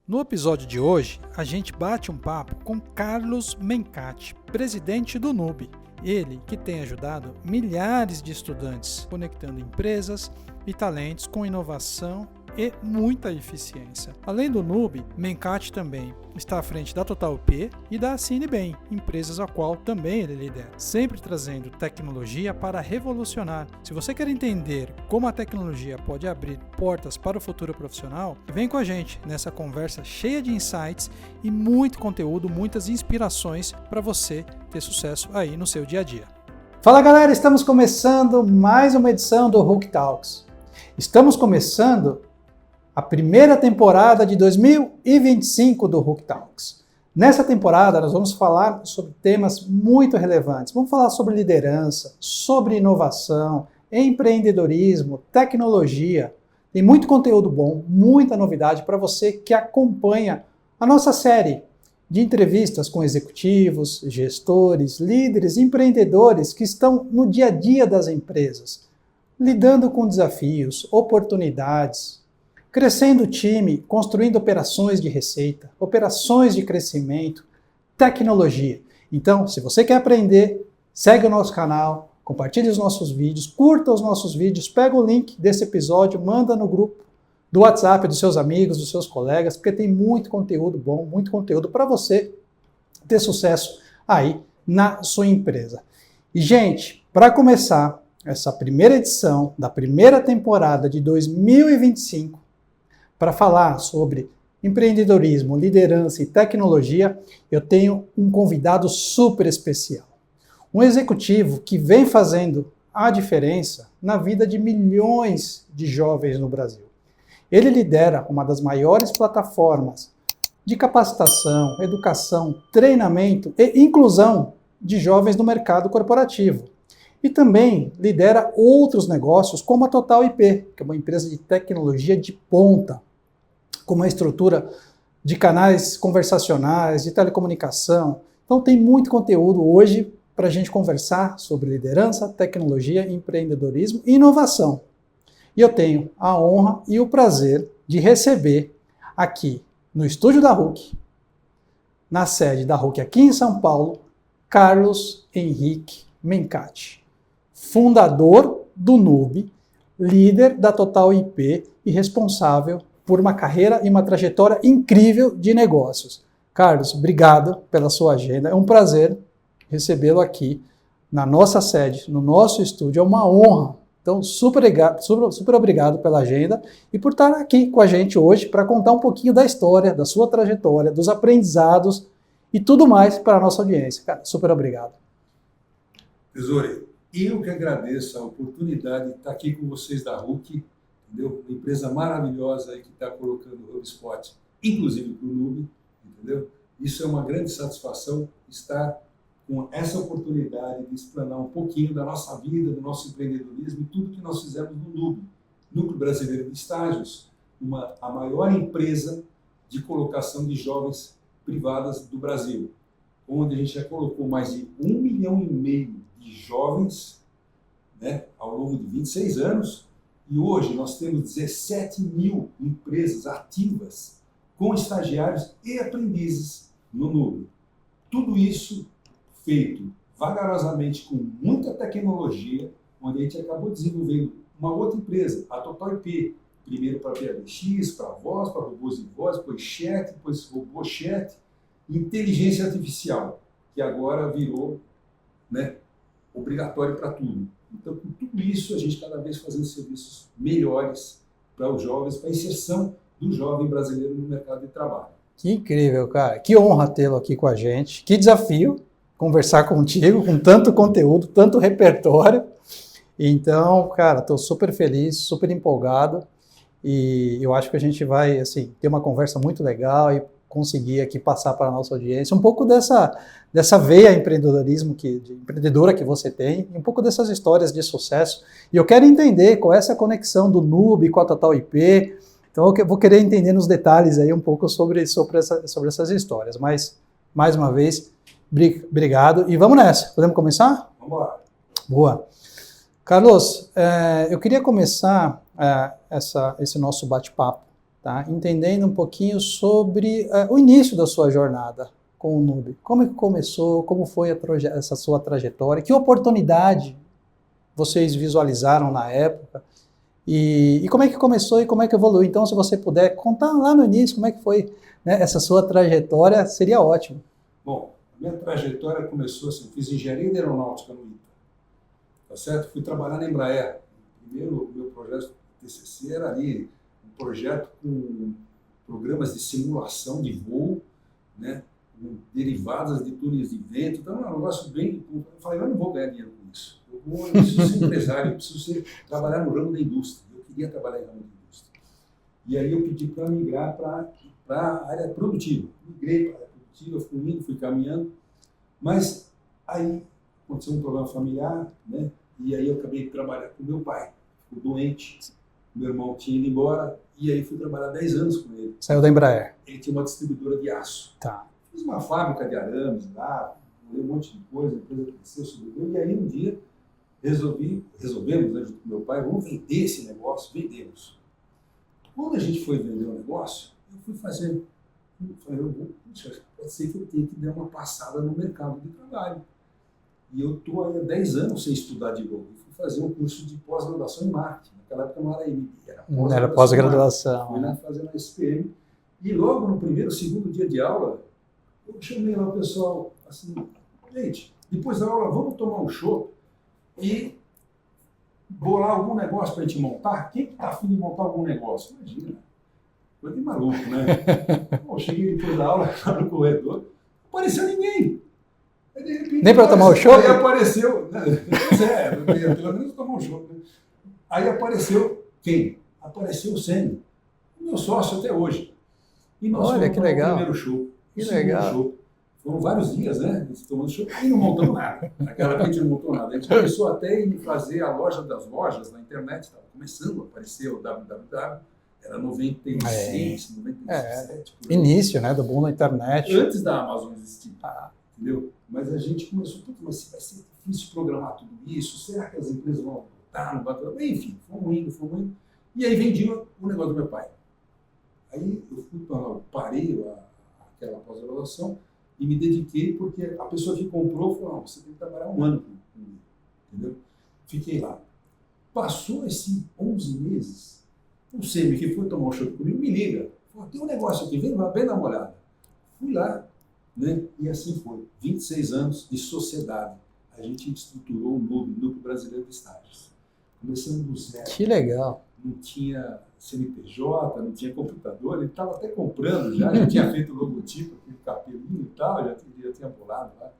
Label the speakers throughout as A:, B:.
A: No episódio de hoje, a gente bate um papo com Carlos Mencati, presidente do NUB. Ele que tem ajudado milhares de estudantes, conectando empresas e talentos com inovação e muita eficiência. Além do NUB, Mencati também está à frente da TotalUP e da Cinebem, empresas a qual também ele lidera, sempre trazendo tecnologia para revolucionar. Se você quer entender como a tecnologia pode abrir portas para o futuro profissional, vem com a gente nessa conversa cheia de insights e muito conteúdo, muitas inspirações para você ter sucesso aí no seu dia a dia. Fala galera, estamos começando mais uma edição do Hook Talks. Estamos começando a primeira temporada de 2025 do Hook Talks. Nessa temporada nós vamos falar sobre temas muito relevantes. Vamos falar sobre liderança, sobre inovação, empreendedorismo, tecnologia. Tem muito conteúdo bom, muita novidade para você que acompanha a nossa série de entrevistas com executivos, gestores, líderes, empreendedores que estão no dia a dia das empresas, lidando com desafios, oportunidades, crescendo o time, construindo operações de receita, operações de crescimento, tecnologia. Então, se você quer aprender, segue o nosso canal, compartilhe os nossos vídeos, curta os nossos vídeos, pega o link desse episódio, manda no grupo do WhatsApp dos seus amigos, dos seus colegas, porque tem muito conteúdo bom, muito conteúdo para você ter sucesso aí na sua empresa. E, gente, para começar essa primeira edição da primeira temporada de 2025, para falar sobre empreendedorismo, liderança e tecnologia, eu tenho um convidado super especial. Um executivo que vem fazendo a diferença na vida de milhões de jovens no Brasil. Ele lidera uma das maiores plataformas de capacitação, educação, treinamento e inclusão de jovens no mercado corporativo. E também lidera outros negócios como a TotalUP, que é uma empresa de tecnologia de ponta, com uma estrutura de canais conversacionais, de telecomunicação. Então tem muito conteúdo hoje para a gente conversar sobre liderança, tecnologia, empreendedorismo e inovação. E eu tenho a honra e o prazer de receber aqui no estúdio da Hook, na sede da Hook aqui em São Paulo, Carlos Henrique Mencati, fundador do NUB, líder da TotalUP e responsável por uma carreira e uma trajetória incrível de negócios. Carlos, obrigado pela sua agenda. É um prazer recebê-lo aqui na nossa sede, no nosso estúdio. É uma honra. Então, super obrigado pela agenda e por estar aqui com a gente hoje para contar um pouquinho da história, da sua trajetória, dos aprendizados e tudo mais para a nossa audiência. Cara, super obrigado.
B: Tesoureiro, eu que agradeço a oportunidade de estar aqui com vocês da Hook, entendeu? Uma empresa maravilhosa aí que está colocando o HubSpot, inclusive para o NUB, entendeu? Isso é uma grande satisfação estar com essa oportunidade de explanar um pouquinho da nossa vida, do nosso empreendedorismo e tudo que nós fizemos no NUB, Núcleo Brasileiro de Estágios, a maior empresa de colocação de jovens privadas do Brasil, onde a gente já colocou mais de 1,5 milhão de jovens, né, ao longo de 26 anos, e hoje nós temos 17 mil empresas ativas com estagiários e aprendizes no NUB. Tudo isso feito vagarosamente com muita tecnologia, onde a gente acabou desenvolvendo uma outra empresa, a TotalUP, primeiro para PBX, para voz, para robôs de voz, depois chat, depois robô chat, inteligência artificial, que agora virou, né, obrigatório para tudo. Então, com tudo isso, a gente cada vez fazendo serviços melhores para os jovens, para a inserção do jovem brasileiro no mercado de trabalho.
A: Que incrível, cara. Que honra tê-lo aqui com a gente. Que desafio conversar contigo, com tanto conteúdo, tanto repertório. Então, cara, estou super feliz, super empolgado. E eu acho que a gente vai, assim, ter uma conversa muito legal e conseguir aqui passar para a nossa audiência um pouco dessa veia empreendedora que você tem, e um pouco dessas histórias de sucesso. E eu quero entender qual é essa conexão do NUB com a TotalUP. Então eu vou querer entender nos detalhes aí um pouco sobre essas histórias. Mas, mais uma vez, obrigado. E vamos nessa. Podemos começar?
B: Vamos lá.
A: Boa. Carlos, eu queria começar esse nosso bate-papo tá? Entendendo um pouquinho sobre o início da sua jornada com o Nube. Como é que começou? Como foi essa sua trajetória? Que oportunidade vocês visualizaram na época? E como é que começou e como é que evoluiu? Então, se você puder contar lá no início como é que foi, né, essa sua trajetória, seria ótimo.
B: Bom, a minha trajetória começou assim, fiz engenharia de aeronáutica no ITA, tá certo? Fui trabalhar na Embraer. Primeiro, meu projeto de TCC era ali, um projeto com programas de simulação de voo, né, com derivadas de túneis de vento, então era um negócio bem... Eu falei, eu não vou ganhar dinheiro com isso. Eu preciso ser empresário, eu preciso trabalhar no ramo da indústria. Eu queria trabalhar no ramo da indústria. E aí eu pedi para migrar para a área produtiva. Migrei para a área produtiva, fui caminhando, mas aí aconteceu um problema familiar, né? E aí eu acabei de trabalhar com meu pai. Ficou doente, meu irmão tinha ido embora, e aí fui trabalhar 10 anos com ele.
A: Saiu da Embraer.
B: Ele tinha uma distribuidora de aço.
A: Tá.
B: Fiz uma fábrica de arames lá, um monte de coisa, a empresa cresceu, subiu, e aí um dia resolvemos, né, junto com meu pai, vamos vender esse negócio, vendemos. Quando a gente foi vender o negócio, eu fui fazer, pode ser que eu tenha que dar uma passada no mercado de trabalho. E eu estou há 10 anos sem estudar de novo. Eu fui fazer um curso de pós-graduação em marketing. Naquela época não era MBA,
A: era pós-graduação.
B: Fui lá fazendo a SPM. E logo no primeiro, segundo dia de aula, eu chamei lá o pessoal, assim, gente, depois da aula, vamos tomar um chopp e bolar algum negócio para a gente montar. Quem que está afim de montar algum negócio? Imagina, coisa de maluco, né? Bom, cheguei depois da aula, lá no corredor, não apareceu ninguém. Aí, de repente,
A: nem para tomar o chopp?
B: Aí apareceu, né? Pelo menos tomar um chopp. Né? Aí apareceu quem? Apareceu o Sênio, o meu sócio até hoje. E nós
A: olha, que legal.
B: O primeiro show.
A: Que legal.
B: Show. Foram vários dias, né? Tomando show e não montamos nada. Naquela época a gente não montou nada. A gente começou até a fazer a loja das lojas na internet. Estava começando a aparecer o www. Era 96, 97.
A: Início, né? Do boom na internet.
B: Antes da Amazon existir. Entendeu? Mas a gente começou, mas vai ser difícil programar tudo isso. Será que as empresas vão botar, não botar? Enfim, fomos indo. E aí vendi o negócio do meu pai. Aí eu parei aquela pós-graduação e me dediquei, porque a pessoa que comprou falou, você tem que trabalhar um ano comigo, entendeu? Fiquei lá. Passou esses 11 meses, o Semi, que foi tomar um chopp comigo, me liga. Falou, tem um negócio aqui, vem dar uma olhada. Fui lá, né? E assim foi. 26 anos de sociedade. A gente estruturou o Núcleo Brasileiro de Estágios. Começando do zero.
A: Que legal.
B: Não tinha CNPJ, não tinha computador, ele estava até comprando já tinha feito o logotipo, aquele capelinho e tal, já tinha bolado lá.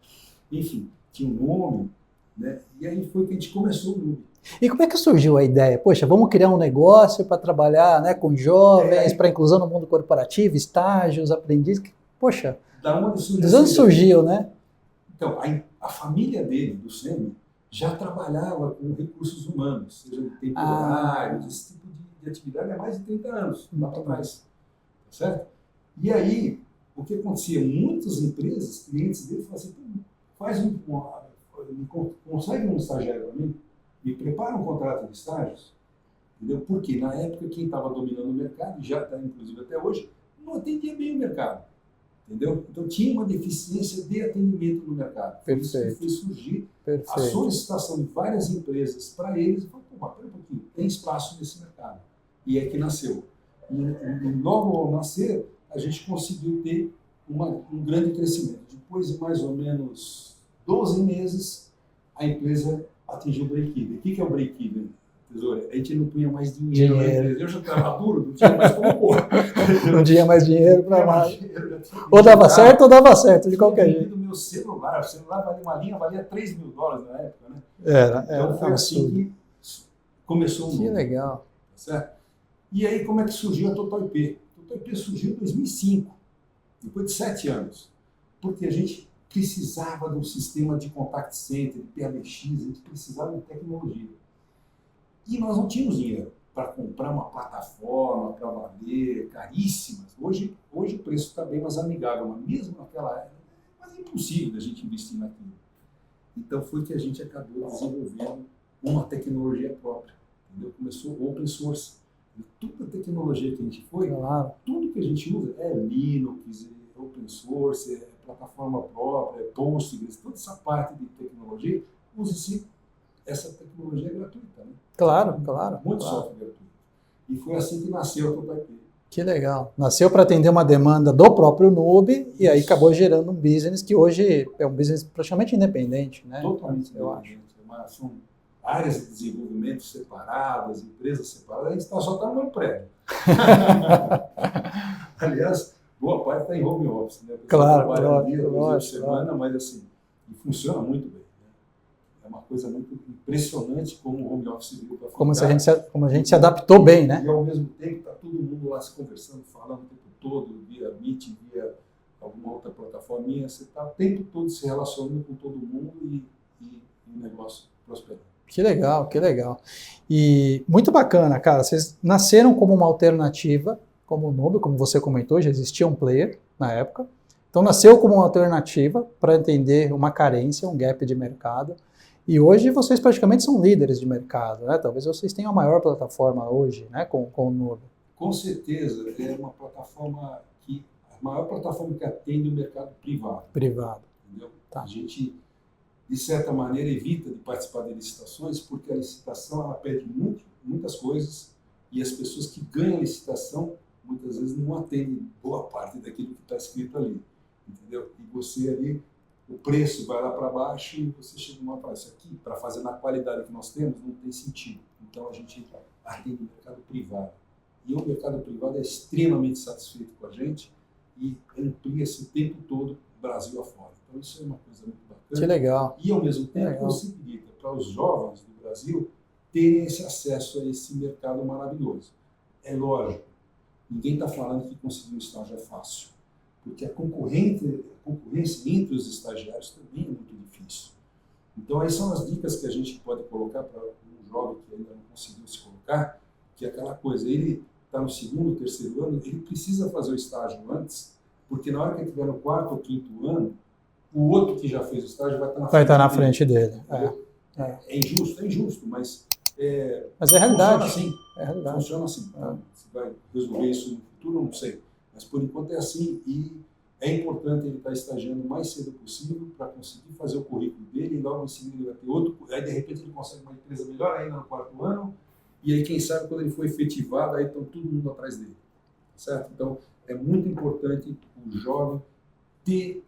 B: Enfim, tinha um nome, né? E aí foi que a gente começou o Nube.
A: E como é que surgiu a ideia? Poxa, vamos criar um negócio para trabalhar, né, com jovens, para inclusão no mundo corporativo, estágios, aprendizes. Poxa,
B: da onde surgiu?
A: Dos onde surgiu, né?
B: Então, a família dele, do Semi, já trabalhava com recursos humanos, seja temporários, esse tipo de atividade há mais de 30 anos, lá para trás. Tá certo? E aí, o que acontecia? Muitas empresas, clientes dele, falavam assim, consegue um estagiário para mim? Me prepara um contrato de estágios? Entendeu? Porque na época quem estava dominando o mercado, já está inclusive até hoje, não atendia bem o mercado. Entendeu? Então tinha uma deficiência de atendimento no mercado. Por isso que fez surgir a solicitação de várias empresas para eles e falou, pera um pouquinho, tem espaço nesse mercado. E é que nasceu. E logo ao nascer, a gente conseguiu ter um grande crescimento. Depois de mais ou menos 12 meses, a empresa atingiu o break-even. O que é o break-even, Tesouro? A gente não punha mais dinheiro na empresa. Eu já estava duro, não tinha mais como pôr.
A: Não tinha mais dinheiro para mais. Ou dava certo ou dava certo, de qualquer jeito.
B: O meu celular, valia uma linha, valia $3 mil na época, né?
A: Era
B: foi assim que começou o mundo.
A: Que legal.
B: Certo? E aí, como é que surgiu a Total IP? A Total IP surgiu em 2005, depois de 7 anos. Porque a gente precisava de um sistema de contact center, de PBX, a gente precisava de tecnologia. E nós não tínhamos dinheiro para comprar uma plataforma para valer, caríssimas. Hoje o preço está bem mais amigável, mas mesmo naquela época, é quase impossível da gente investir naquilo. Então foi que a gente acabou desenvolvendo uma tecnologia própria. Entendeu? Começou open source. Toda a tecnologia que a gente foi,
A: Claro.
B: tudo que a gente usa é Linux, é open source, é plataforma própria, é Postgres, toda essa parte de tecnologia, use-se essa tecnologia gratuita, né?
A: Claro.
B: Muito software gratuito. E foi assim que nasceu a Totalplay.
A: Que legal. Nasceu para atender uma demanda do próprio Nube e aí acabou gerando um business que hoje é um business praticamente independente, né?
B: Totalmente
A: eu acho.
B: independente. São áreas de desenvolvimento separadas, empresas separadas, a gente só está no meu prédio. Aliás, boa parte está em home office, né?
A: Claro,
B: trabalha um dia, 2
A: lógico,
B: dias por semana, mas assim, e funciona muito bem. Né? É uma coisa muito impressionante como o home office veio para ficar.
A: Como a gente se adaptou bem, né?
B: E ao mesmo tempo está todo mundo lá se conversando, falando o tempo todo, via Meet, via alguma outra plataforminha, você está o tempo todo se relacionando com todo mundo e o negócio prosperando.
A: Que legal, que legal. E muito bacana, cara. Vocês nasceram como uma alternativa, como o Nube, como você comentou, já existia um player na época. Então nasceu como uma alternativa para entender uma carência, um gap de mercado. E hoje vocês praticamente são líderes de mercado, né? Talvez vocês tenham a maior plataforma hoje, né, com o Nube.
B: Com certeza, é uma plataforma a maior plataforma que atende o mercado privado.
A: Privado.
B: Entendeu?
A: Tá.
B: A gente, de certa maneira, evita de participar de licitações porque a licitação ela pede muitas coisas e as pessoas que ganham a licitação muitas vezes não atendem boa parte daquilo que está escrito ali, entendeu? E você ali, o preço vai lá para baixo e você chega numa fala, isso aqui, para fazer na qualidade que nós temos, não tem sentido. Então a gente atende o mercado privado. E o mercado privado é extremamente satisfeito com a gente e amplia-se o tempo todo Brasil afora. Então isso é uma coisa muito bacana.
A: Que legal.
B: E ao mesmo tempo possibilita para os jovens do Brasil terem esse acesso a esse mercado maravilhoso. É lógico, ninguém está falando que conseguir um estágio é fácil, porque a concorrência entre os estagiários também é muito difícil. Então, aí são as dicas que a gente pode colocar para um jovem que ainda não conseguiu se colocar, que é aquela coisa, ele está no 2º, 3º ano, ele precisa fazer o estágio antes, porque na hora que ele estiver no 4º ou 5º ano, o outro que já fez o estágio vai estar na frente dele. É injusto, mas é
A: realidade.
B: Funciona assim.
A: É realidade.
B: Funciona assim. Tá? Se vai resolver isso no futuro, não sei. Mas por enquanto é assim e é importante ele estar estagiando o mais cedo possível para conseguir fazer o currículo dele e logo em seguida ele vai ter outro. Aí de repente ele consegue uma empresa melhor ainda no 4º ano e aí quem sabe quando ele for efetivado aí estão todo mundo atrás dele. Certo? Então é muito importante o jovem ter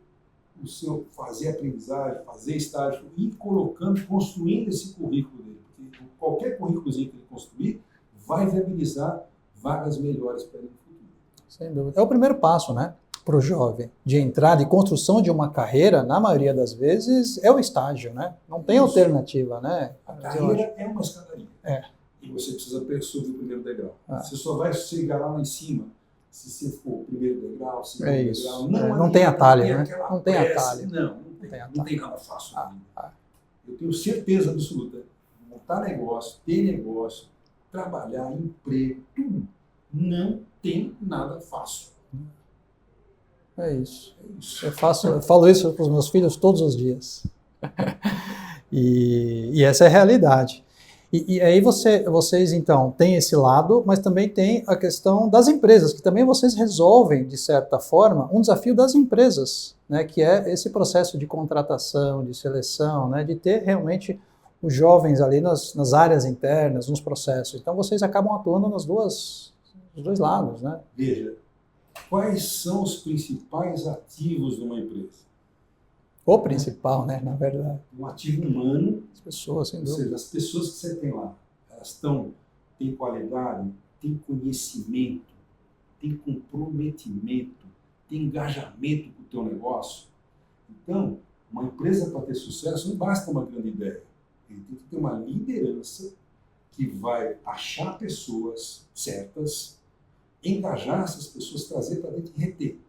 B: o seu, fazer aprendizagem, fazer estágio e ir colocando, construindo esse currículo dele. Porque qualquer currículozinho que ele construir vai viabilizar vagas melhores para ele no futuro.
A: Sem dúvida. É o primeiro passo, né? Para o jovem, de entrada e construção de uma carreira, na maioria das vezes, é o estágio, né? Não tem alternativa, né?
B: A carreira é uma escadaria.
A: É.
B: E você precisa subir o primeiro degrau. Você só vai chegar lá em cima se você for o primeiro degrau, segundo degrau.
A: Não tem atalho, né? Não tem atalho.
B: Não tem nada fácil na vida. Eu tenho certeza absoluta. Montar negócio, ter negócio, trabalhar, emprego, tudo. Não tem nada fácil.
A: É isso. Eu falo isso para os meus filhos todos os dias. E essa é a realidade. E aí vocês, então, têm esse lado, mas também tem a questão das empresas, que também vocês resolvem, de certa forma, um desafio das empresas, né, que é esse processo de contratação, de seleção, né, de ter realmente os jovens ali nas áreas internas, nos processos. Então, vocês acabam atuando nos dois lados, né?
B: Veja, quais são os principais ativos de uma empresa?
A: O principal, né, na verdade.
B: Um ativo humano.
A: As pessoas, sem dúvida.
B: Ou seja, as pessoas que você tem lá, elas têm qualidade, têm conhecimento, têm comprometimento, têm engajamento com o teu negócio. Então, uma empresa para ter sucesso não basta uma grande ideia. Ele tem que ter uma liderança que vai achar pessoas certas, engajar essas pessoas, trazer para dentro e reter.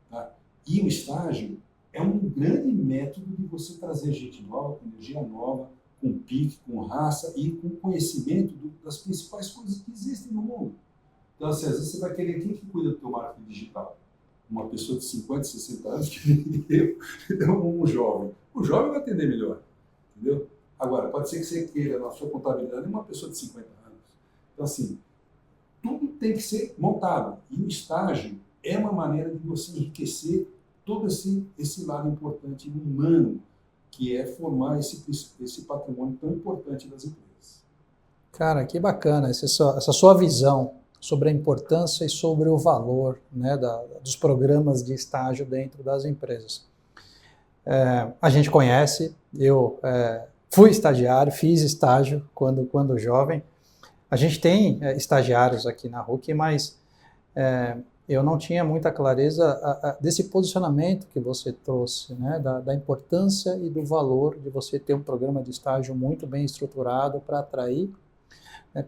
B: Tá? E o estágio é um grande método de você trazer gente nova, com energia nova, com pique, com raça e com conhecimento das principais coisas que existem no mundo. Então, assim, às vezes você vai querer quem que cuida do teu marketing digital? Uma pessoa de 50, 60 anos, que um jovem. O jovem vai atender melhor, entendeu? Agora, pode ser que você queira na sua contabilidade uma pessoa de 50 anos. Então, assim, tem que ser montado. E o estágio é uma maneira de você enriquecer todo esse lado importante humano, que é formar esse patrimônio tão importante das empresas.
A: Cara, que bacana essa sua visão sobre a importância e sobre o valor, né, dos programas de estágio dentro das empresas. A gente conhece, eu fui estagiário, fiz estágio quando jovem. A gente tem estagiários aqui na RUC, mas eu não tinha muita clareza desse posicionamento que você trouxe, né, da importância e do valor de você ter um programa de estágio muito bem estruturado para atrair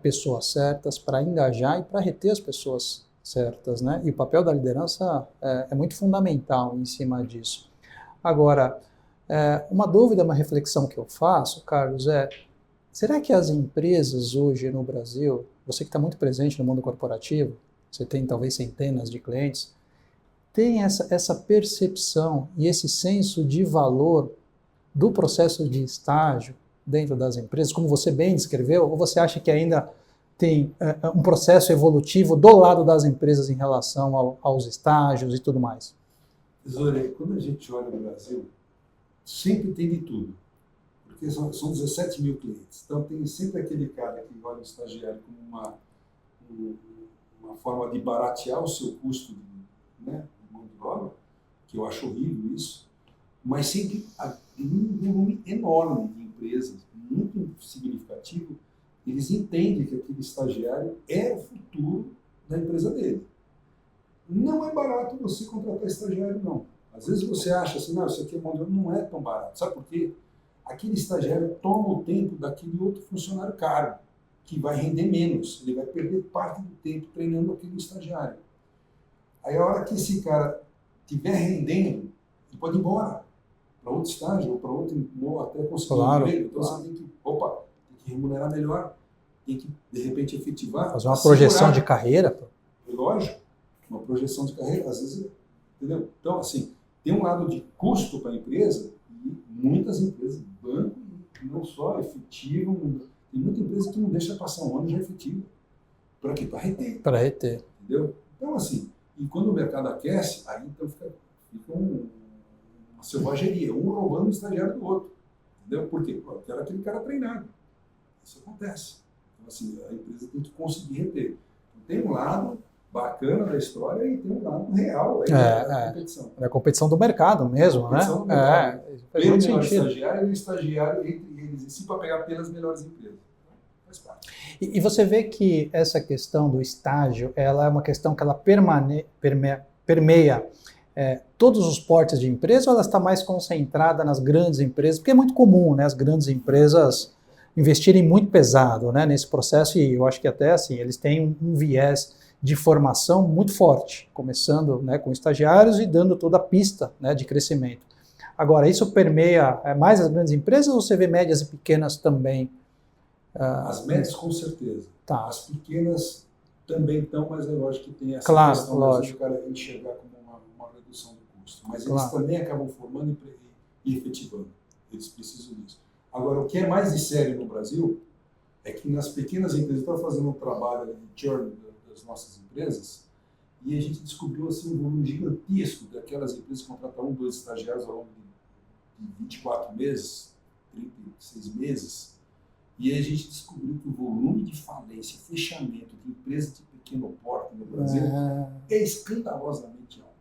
A: pessoas certas, para engajar e para reter as pessoas certas, né? E o papel da liderança é muito fundamental em cima disso. Agora, uma dúvida, uma reflexão que eu faço, Carlos, será que as empresas hoje no Brasil, você que está muito presente no mundo corporativo, você tem talvez centenas de clientes, tem essa percepção e esse senso de valor do processo de estágio dentro das empresas, como você bem descreveu, ou você acha que ainda tem um processo evolutivo do lado das empresas em relação aos estágios e tudo mais?
B: Tesouro, quando a gente olha no Brasil, sempre tem de tudo, porque são 17 mil clientes, então tem sempre aquele cara que olha o estagiário como uma forma de baratear o seu custo de mão de obra, que eu acho horrível isso, mas sempre um volume enorme de empresas, muito significativo, eles entendem que aquele estagiário é o futuro da empresa dele. Não é barato você contratar estagiário, não. Às vezes você acha assim, não, isso aqui é mão de obra, não é tão barato. Sabe por quê? Aquele estagiário toma o tempo daquele outro funcionário caro, que vai render menos. Ele vai perder parte do tempo treinando aquele estagiário. Aí a hora que esse cara estiver rendendo, ele pode ir embora para outro estágio, ou para outro, ou até conseguir um emprego. Então você tem que remunerar melhor, tem que, de repente, efetivar.
A: Fazer uma projeção de carreira.
B: Lógico, uma projeção de carreira, às vezes, entendeu? Então, assim, tem um lado de custo para a empresa, e muitas empresas, banco, não só efetivam, tem muita empresa que não deixa passar um ano já efetivo. Para quê? Para reter.
A: Para reter.
B: Entendeu? Então, assim, e quando o mercado aquece, aí então fica uma selvageria, um roubando o estagiário do outro. Entendeu? Por quê? Pô, eu quero aquele cara treinado. Isso acontece. Então, assim, a empresa tem que conseguir reter. Então, tem um lado bacana da história e tem um lado real da competição.
A: É a competição do mercado mesmo, né?
B: Do mercado.
A: Faz muito sentido.
B: Estagiário e o estagiário entre eles em si para pegar pelas melhores empresas. Faz parte.
A: E você vê que essa questão do estágio, ela é uma questão que ela permeia todos os portes de empresa, ou ela está mais concentrada nas grandes empresas? Porque é muito comum, né, as grandes empresas investirem muito pesado, né, nesse processo, e eu acho que até assim, eles têm um viés de formação muito forte, começando, né, com estagiários e dando toda a pista, né, de crescimento. Agora, isso permeia mais as grandes empresas, ou você vê médias e pequenas também?
B: As médias, com certeza.
A: Tá.
B: As pequenas também estão, mas é lógico que tem essa questão de o cara enxergar como uma redução do custo. Mas eles também acabam formando e efetivando. Eles precisam disso. Agora, o que é mais de sério no Brasil é que nas pequenas empresas, eu estava fazendo um trabalho de churn das nossas empresas, e a gente descobriu assim, um volume gigantesco daquelas empresas que contratam 1, 2 estagiários ao longo de 24 meses, 36 meses, e aí a gente descobriu que o volume de falência, fechamento de empresas de pequeno porte no Brasil é escandalosamente alto.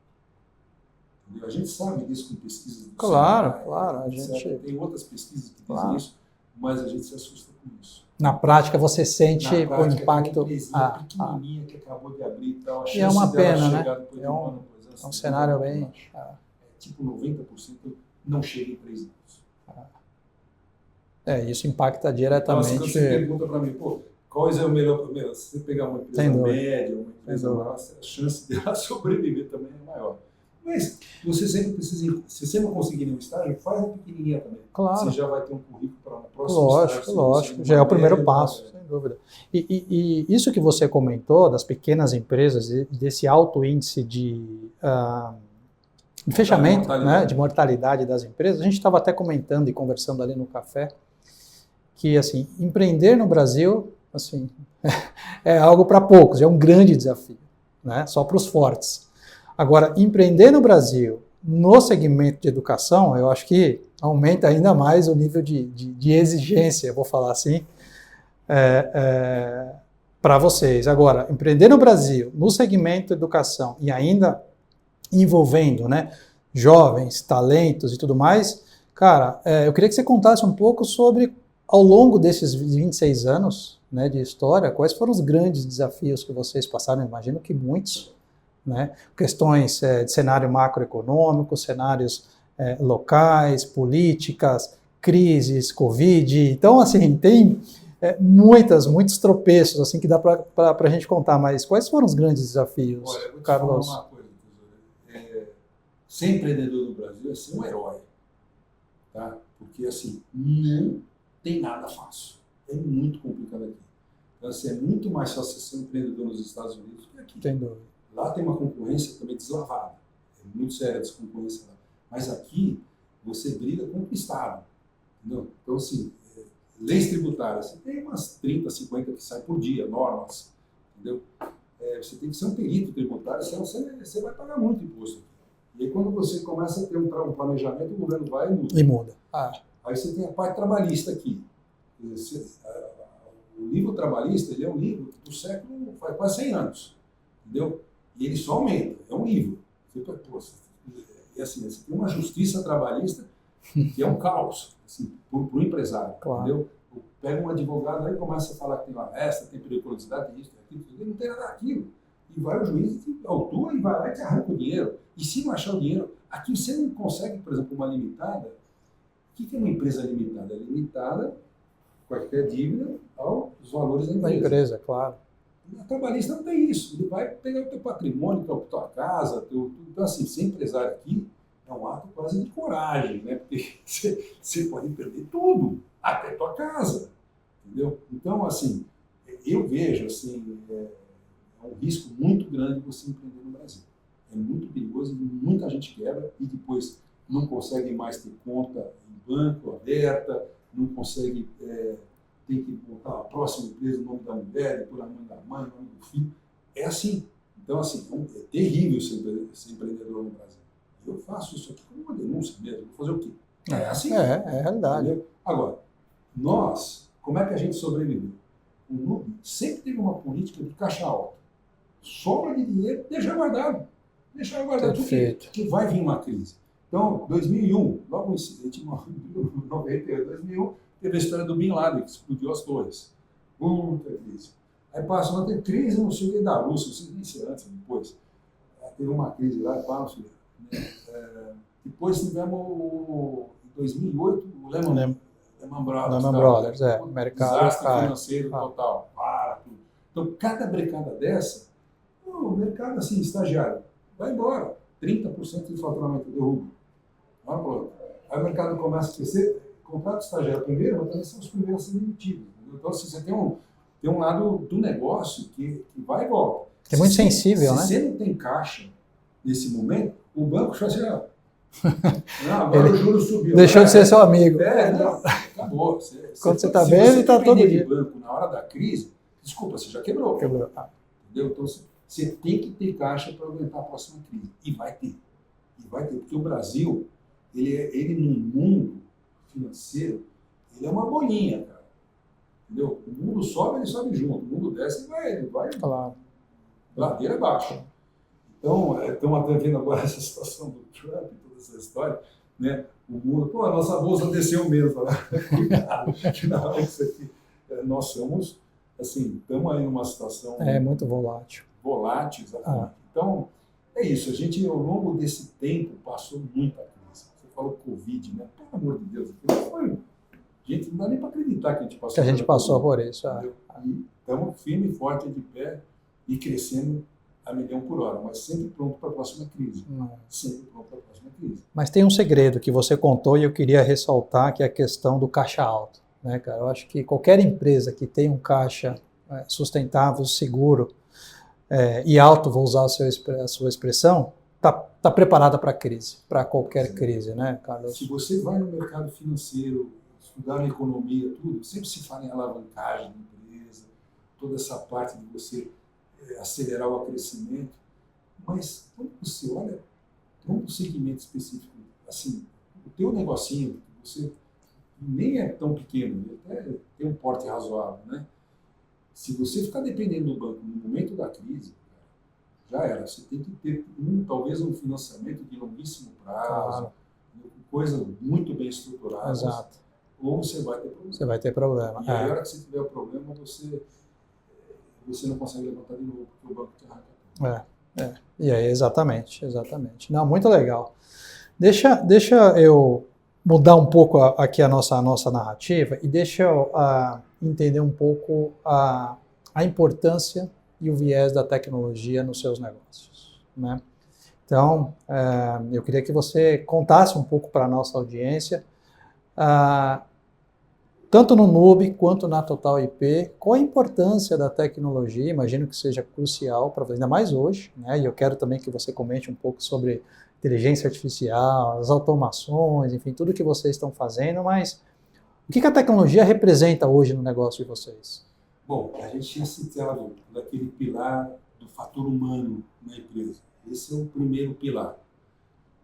B: Entendeu? A gente sabe disso com pesquisas do
A: Claro,
B: Senai,
A: claro. A gente...
B: Tem outras pesquisas que dizem isso, mas a gente se assusta com isso.
A: Na prática, você sente o impacto.
B: É uma empresinha pequenininha que acabou de abrir e tal.
A: E é uma pena, né?
B: É
A: um cenário bem...
B: Tipo 90% não chega em 3 anos.
A: Isso impacta diretamente.
B: Então, você pergunta para mim, pô, qual é o melhor? Se você pegar uma empresa média, uma empresa maior, a chance dela sobreviver também é maior. Mas você sempre precisa, se você não conseguir nenhum estágio, faz uma pequenininha também.
A: Claro.
B: Você já vai ter um currículo para uma próxima estágio.
A: Lógico. Já é o primeiro passo, sem dúvida. E isso que você comentou das pequenas empresas, desse alto índice de fechamento, né, de mortalidade das empresas, a gente estava até comentando e conversando ali no café, que assim, empreender no Brasil assim, é algo para poucos, é um grande desafio, né? Só para os fortes. Agora, empreender no Brasil, no segmento de educação, eu acho que aumenta ainda mais o nível de exigência, vou falar assim, para vocês. Agora, empreender no Brasil, no segmento de educação, e ainda envolvendo, né, jovens, talentos e tudo mais, cara, eu queria que você contasse um pouco sobre, ao longo desses 26 anos, né, de história, quais foram os grandes desafios que vocês passaram? Eu imagino que muitos, né? Questões de cenário macroeconômico, cenários locais, políticas, crises, Covid. Então, assim, tem muitos tropeços assim que dá para a gente contar. Mas quais foram os grandes desafios,
B: Olha, eu vou te
A: Carlos?
B: falar uma coisa, Tesouro. Ser empreendedor no Brasil é ser um herói, tá? Porque, assim, não tem nada fácil. É muito complicado aqui. Então, assim, é muito mais fácil ser um empreendedor nos Estados Unidos do que aqui.
A: Sem dúvida.
B: Lá tem uma concorrência também deslavada. É muito séria essa concorrência lá. Mas aqui, você briga com o Estado. Entendeu? Então, assim, leis tributárias, você tem umas 30, 50 que saem por dia, normas. Entendeu? Você tem que ser um perito tributário, senão você vai pagar muito imposto. E aí, quando você começa a ter um planejamento, o governo vai e muda. Aí você tem a parte trabalhista aqui. O livro trabalhista, ele é um livro do século, faz quase 100 anos. Entendeu? E ele só aumenta, é um livro. E assim, você tem uma justiça trabalhista que é um caos, assim, para o empresário. Claro. Entendeu? Pega um advogado aí e começa a falar que tem uma resta, tem periculosidade, tem isso, tem aquilo, ele não tem nada daquilo. E vai o juiz e autua e vai lá e te arranca o dinheiro. E se não achar o dinheiro, aqui você não consegue, por exemplo, uma limitada. O que é uma empresa limitada? É limitada, qualquer dívida, aos valores da empresa.
A: Da empresa, claro.
B: A trabalhista não tem isso. Ele vai pegar o teu patrimônio, a tua casa, então, assim, ser empresário aqui é um ato quase de coragem, né? Porque você pode perder tudo, até tua casa, entendeu? Então, assim, eu vejo, assim, é um risco muito grande você empreender no Brasil. É muito perigoso, muita gente quebra e depois não consegue mais ter conta em banco aberta, não consegue... tem que montar a próxima empresa, o nome da mulher, depois o nome da mãe, o nome do filho. É assim. Então, assim, é terrível ser empreendedor no Brasil. Eu faço isso aqui como uma denúncia mesmo. Vou fazer o quê? É assim.
A: É realidade.
B: Entendeu? Agora, nós, como é que a gente sobreviveu? O NUB sempre teve uma política de caixa alta. Sobra de dinheiro, deixar guardado. Deixar guardado. Porque vai vir uma crise. Então, 2001, logo em seguida, 2001, teve a história do Bin Laden, que explodiu as torres. Muita crise. Aí passou a ter crise, não sei o que, da Rússia, não sei nem se antes ou depois. Teve uma crise lá, não sei, né? Depois tivemos, em 2008, o Lehman Brothers.
A: Lehman Brothers,
B: o desastre financeiro total. Para tudo. Então, cada brecada dessa, o mercado, assim, estagiário, vai embora. 30% de faturamento derruba. Aí o mercado começa a crescer. Contrato estagiário primeiro, mas também são os primeiros a ser demitidos. Então, se você tem um lado do negócio que vai e volta.
A: É muito sensível, né?
B: Se você não tem caixa nesse momento, o banco fala assim, agora o juro subiu.
A: Deixou de ser seu amigo.
B: Não, acabou.
A: Quando você está bem, ele está todo dia.
B: Banco, na hora da crise, desculpa, você já quebrou. Entendeu? Então, você tem que ter caixa para aguentar a próxima crise. E vai ter. Porque o Brasil, ele no mundo financeiro, ele é uma bolinha, cara. Entendeu? O mundo sobe, ele sobe junto. O mundo desce, ele vai
A: claro.
B: Ladeira abaixo. Então, estamos até vendo agora essa situação do Trump, toda essa história, né? O mundo, a nossa bolsa desceu mesmo. Cuidado, isso aqui. Nós somos, assim, estamos aí numa situação...
A: muito volátil.
B: Volátil, exatamente. Então, é isso. A gente, ao longo desse tempo, passou muita crise. Você falou Covid, né? Pelo amor de Deus, aquilo foi... Gente, não dá nem para acreditar que a gente passou.
A: Que a gente passou por isso.
B: E estamos firme e forte de pé e crescendo a 1.000.000 por hora, mas sempre pronto para a próxima crise. Sempre pronto para a próxima crise.
A: Mas tem um segredo que você contou e eu queria ressaltar, que é a questão do caixa alto, né, cara? Eu acho que qualquer empresa que tem um caixa sustentável, seguro e alto, vou usar a sua expressão, tá preparada para a crise, para qualquer crise, né, Carlos?
B: Se você vai no mercado financeiro, estudar na economia, tudo, sempre se fala em alavancagem da empresa, toda essa parte de você acelerar o crescimento. Mas quando você olha para um segmento específico, assim, o teu negocinho, que você nem é tão pequeno, ele até tem um porte razoável, né? Se você ficar dependendo do banco no momento da crise, já era. Você tem que ter talvez um financiamento de longuíssimo prazo, coisas muito bem estruturadas.
A: Exato.
B: Ou você vai ter problema.
A: Você vai ter problema.
B: E aí, a hora que você tiver o problema, você não consegue levantar de novo, porque o banco te arranca.
A: E aí, exatamente. Não, muito legal. Deixa eu mudar um pouco aqui a nossa narrativa e deixa eu entender um pouco a importância e o viés da tecnologia nos seus negócios, né? Então, eu queria que você contasse um pouco para a nossa audiência, tanto no Nube quanto na Total IP, qual a importância da tecnologia. Imagino que seja crucial para você, ainda mais hoje, né? E eu quero também que você comente um pouco sobre inteligência artificial, as automações, enfim, tudo que vocês estão fazendo, mas o que a tecnologia representa hoje no negócio de vocês?
B: Bom, a gente tinha citado daquele pilar do fator humano na empresa. Esse é o primeiro pilar.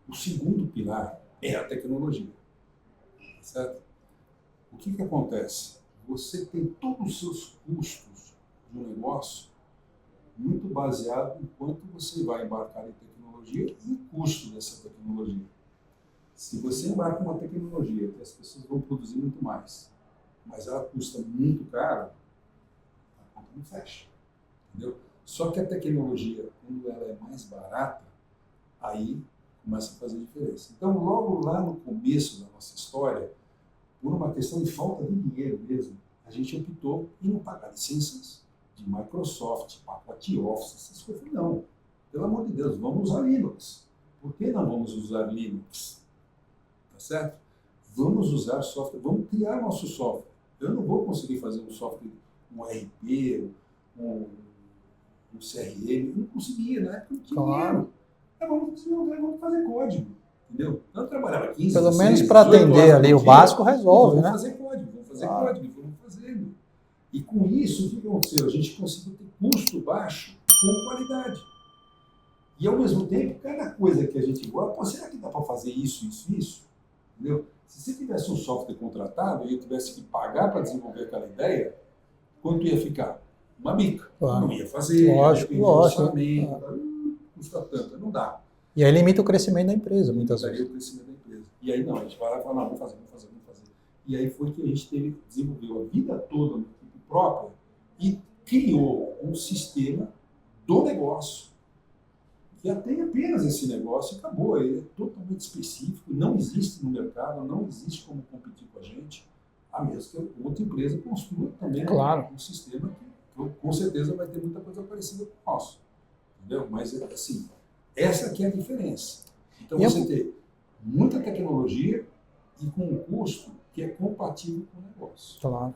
B: O segundo pilar é a tecnologia. Certo? O que acontece? Você tem todos os seus custos no negócio muito baseado em quanto você vai embarcar em tecnologia e o custo dessa tecnologia. Se você embarca uma tecnologia que as pessoas vão produzir muito mais, mas ela custa muito caro, a conta não fecha. Entendeu? Só que a tecnologia, quando ela é mais barata, aí começa a fazer diferença. Então, logo lá no começo da nossa história, por uma questão de falta de dinheiro mesmo, a gente optou em não pagar licenças de Microsoft, pacote Office, essas coisas. Não, pelo amor de Deus, vamos usar Linux. Por que não vamos usar Linux? Tá certo? Vamos usar software, vamos criar nosso software. Eu não vou conseguir fazer um software, um RP, um CRM, eu não conseguia, na época não tinha dinheiro. Vamos desenvolver, vamos fazer código. Entendeu? Eu trabalhava 15,
A: pelo
B: 16,
A: menos para atender ali o básico resolve, né?
B: Vamos fazer código, vamos fazendo. E com isso, o que aconteceu? A gente conseguiu ter custo baixo com qualidade. E ao mesmo tempo, cada coisa que a gente gosta, será que dá para fazer isso? Entendeu? Se você tivesse um software contratado e eu tivesse que pagar para desenvolver aquela ideia, quanto ia ficar? Uma bica.
A: Claro.
B: Não ia fazer,
A: lógico.
B: Custa tanto, não dá.
A: E aí limita o crescimento da empresa, muitas vezes.
B: O crescimento da empresa. E aí não, a gente vai lá e fala, não, vamos fazer. E aí foi que a gente desenvolveu a vida toda uma equipe própria e criou um sistema do negócio que tem apenas esse negócio e acabou. Ele é totalmente específico, não existe no mercado, não existe como competir com a gente, a menos que outra empresa construa também um sistema que com certeza vai ter muita coisa parecida com o nosso. Entendeu? Mas, assim, essa aqui é a diferença. Então, você tem muita tecnologia e com um custo que é compatível com o negócio.
A: Claro.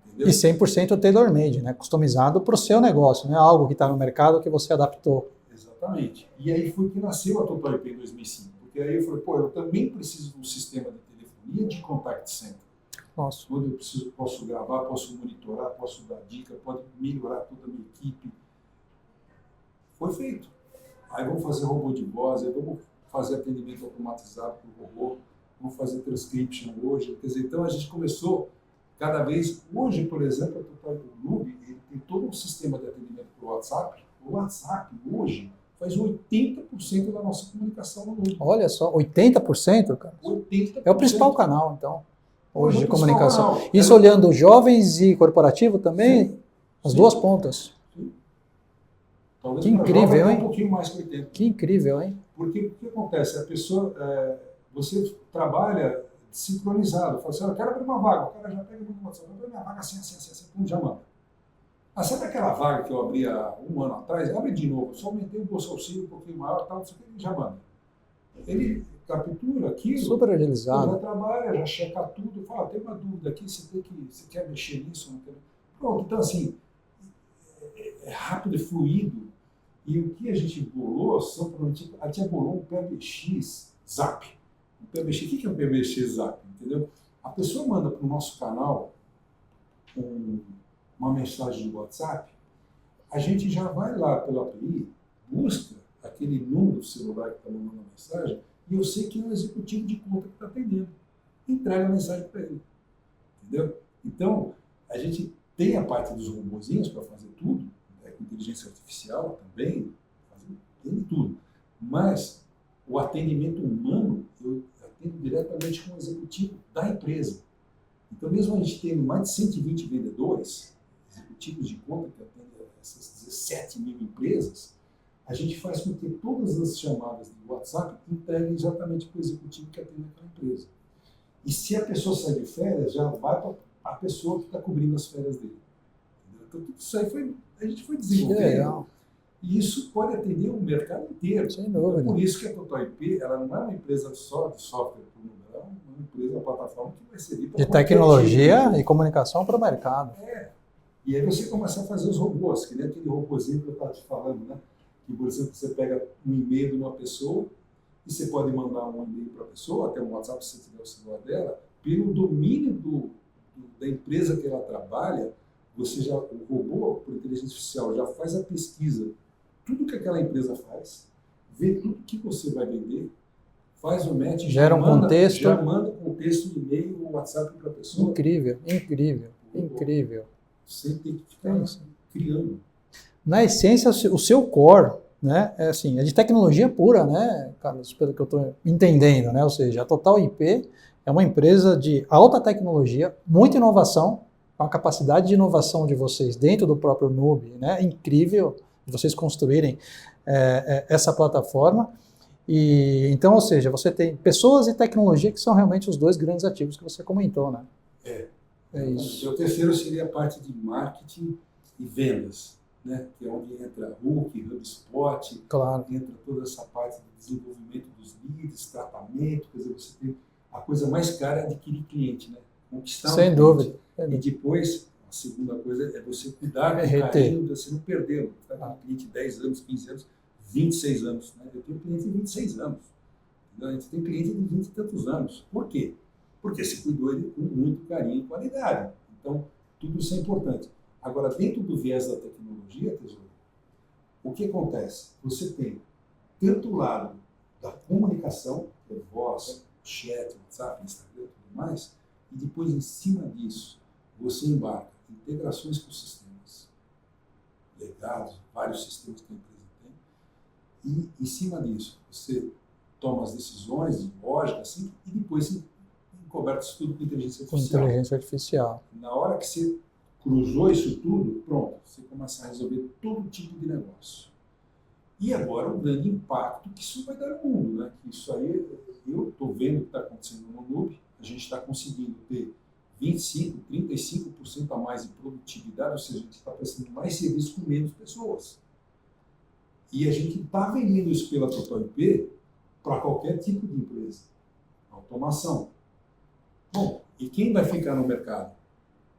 B: Entendeu?
A: E 100% tailor-made, né? Customizado para o seu negócio, não é algo que está no mercado que você adaptou.
B: Exatamente. E aí foi que nasceu a Total IP em 2005. Porque aí eu falei, eu também preciso de um sistema de telefonia de contact center.
A: Nossa.
B: Onde eu posso gravar, posso monitorar, posso dar dica, pode melhorar toda a minha equipe. Foi feito. Aí vamos fazer robô de voz, aí vamos fazer atendimento automatizado para o robô, vamos fazer transcription hoje. Quer dizer, então a gente começou cada vez... Hoje, por exemplo, a Total Nube, ele tem todo um sistema de atendimento para o WhatsApp. O WhatsApp, hoje, faz 80% da nossa comunicação no Nube.
A: Olha só, 80%, cara?
B: 80%.
A: É o principal canal, então, hoje de comunicação.
B: Canal.
A: Isso olhando jovens e corporativo também? Sim. As duas pontas.
B: Talvez
A: que incrível, hein?
B: Um pouquinho mais que 80.
A: Que incrível, hein?
B: Porque o que acontece? A pessoa, você trabalha sincronizado. Fala assim, eu quero abrir uma vaga. O cara já pega uma informação, eu vou abrir minha vaga assim, já manda. Sabe aquela vaga que eu abri há um ano atrás? Abre de novo, só aumentei o bolso auxílio um pouquinho maior, tal, isso aqui, ele já manda. Ele captura aquilo,
A: super agilizado.
B: Já trabalha, já checa tudo, fala, tem uma dúvida aqui, você quer mexer nisso? Não quer? Pronto, então assim, é rápido e fluido. E o que a gente bolou, a gente bolou um PBX Zap. Um PBX, o que é um PBX Zap? Entendeu? A pessoa manda para o nosso canal um uma mensagem de WhatsApp, a gente já vai lá pela API, busca aquele número do celular que está mandando a mensagem, e eu sei que é um executivo de conta que está atendendo. Entrega a mensagem para ele. Entendeu? Então, a gente tem a parte dos robozinhos para fazer tudo, né, com inteligência artificial também, tem tudo. Mas o atendimento humano, eu atendo diretamente com o executivo da empresa. Então, mesmo a gente tendo mais de 120 vendedores, executivos de conta que atendem essas 17 mil empresas, a gente faz com que todas as chamadas do WhatsApp entreguem exatamente para o executivo que atende aquela empresa. E se a pessoa sai de férias, já vai para a pessoa que está cobrindo as férias dele. Entendeu? Então, tudo isso aí a gente foi desenvolvendo. E isso pode atender o mercado inteiro.
A: Sem dúvida.
B: Então, por isso que a Total IP, ela não é uma empresa só de software, ela é uma empresa, uma plataforma que vai servir para
A: de tecnologia e comunicação para o mercado.
B: E aí você começa a fazer os robôs, que nem aquele robôzinho que eu estava te falando, né? Que, por exemplo, você pega um e-mail de uma pessoa e você pode mandar um e-mail para a pessoa, até um WhatsApp, se você tiver o celular dela, pelo domínio da empresa que ela trabalha, o robô, por inteligência artificial, já faz a pesquisa, tudo que aquela empresa faz, vê tudo que você vai vender, faz o match,
A: gera um contexto,
B: já manda o contexto do e-mail ou WhatsApp para a pessoa.
A: Incrível.
B: Você tem que ficar criando.
A: Na essência, o seu core, né, é de tecnologia pura, né, Carlos, pelo que eu estou entendendo, né, ou seja, a Total IP é uma empresa de alta tecnologia, muita inovação, com a capacidade de inovação de vocês dentro do próprio Nube, né, incrível de vocês construírem essa plataforma. E então, ou seja, você tem pessoas e tecnologia que são realmente os dois grandes ativos que você comentou, né? É isso.
B: O terceiro seria a parte de marketing e vendas, né? Que é onde entra Hook, HubSpot,
A: claro.
B: Entra toda essa parte de desenvolvimento dos leads, tratamento, quer dizer, você tem a coisa mais cara é adquirir cliente, né? Conquistar
A: Sem dúvida.
B: E depois, a segunda coisa é você cuidar do carinho, você não perdê-lo. Você está com um cliente de 10 anos, 15 anos, 26 anos. Né? Eu tenho cliente de 26 anos. A gente tem cliente de 20 e tantos anos. Por quê? Porque se cuidou ele com muito carinho e qualidade. Então, tudo isso é importante. Agora, dentro do viés da tecnologia, Tesouro, o que acontece? Você tem tanto o lado da comunicação, que é voz, chat, WhatsApp, Instagram e tudo mais, e depois, em cima disso, você embarca integrações com sistemas legados, vários sistemas que a empresa tem, e, em cima disso, você toma as decisões de lógica, assim, e depois encoberta isso tudo com inteligência artificial.
A: Com inteligência artificial.
B: Na hora que você cruzou isso tudo, pronto, você começa a resolver todo tipo de negócio. E agora o grande impacto que isso vai dar no mundo, né? Que isso aí, eu estou vendo o que está acontecendo no Nube, a gente está conseguindo ter 25%, 35% a mais de produtividade, ou seja, a gente está prestando mais serviço com menos pessoas. E a gente está vendendo isso pela Total IP para qualquer tipo de empresa. Automação. Bom, e quem vai ficar no mercado?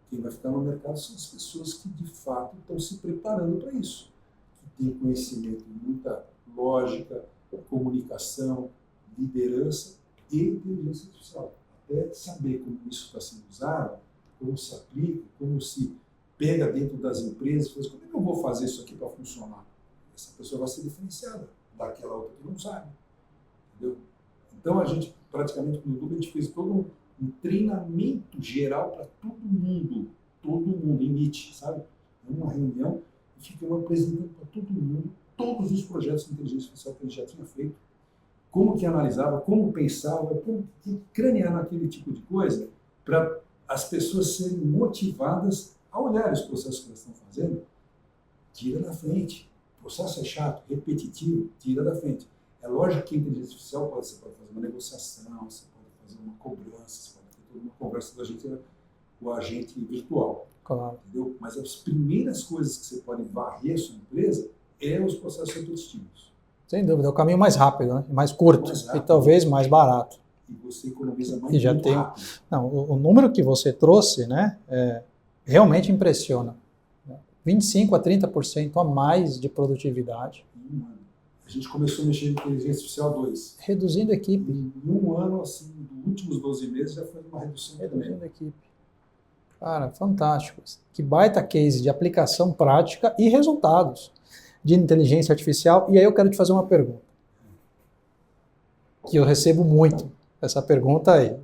B: Quem vai ficar no mercado são as pessoas que, de fato, estão se preparando para isso. Que têm conhecimento de muita lógica, comunicação, liderança e inteligência artificial. Até saber como isso está sendo usado, como se aplica, como se pega dentro das empresas. Como é que eu vou fazer isso aqui para funcionar? Essa pessoa vai ser diferenciada daquela outra que não sabe. Entendeu? Então, a gente, praticamente, no Nube, a gente fez todo um treinamento geral para todo mundo, em Meet, sabe? Uma reunião e ficamos apresentando para todo mundo todos os projetos de inteligência artificial que a gente já tinha feito, como que analisava, como pensava, como que cranear naquele tipo de coisa, para as pessoas serem motivadas a olhar os processos que elas estão fazendo, tira da frente. O processo é chato, repetitivo, tira da frente. É lógico que a inteligência artificial você pode fazer uma negociação, você pode fazer uma cobrança, você pode ter toda uma conversa com o agente virtual.
A: Claro.
B: Entendeu? Mas as primeiras coisas que você pode varrer a sua empresa é os processos repetitivos.
A: Sem dúvida, é o caminho mais rápido, né? Mais curto e talvez mais barato.
B: E você economiza mais
A: e já
B: muito
A: tem
B: rápido. Não,
A: o número que você trouxe, né, realmente impressiona. 25% a 30% a mais de produtividade.
B: A gente começou a mexer em inteligência artificial 2.
A: Reduzindo a equipe.
B: Em um ano, assim, nos últimos 12 meses, já foi uma redução
A: Reduzindo a equipe. Cara, fantástico. Que baita case de aplicação prática e resultados de inteligência artificial. E aí eu quero te fazer uma pergunta, que eu recebo muito essa pergunta aí.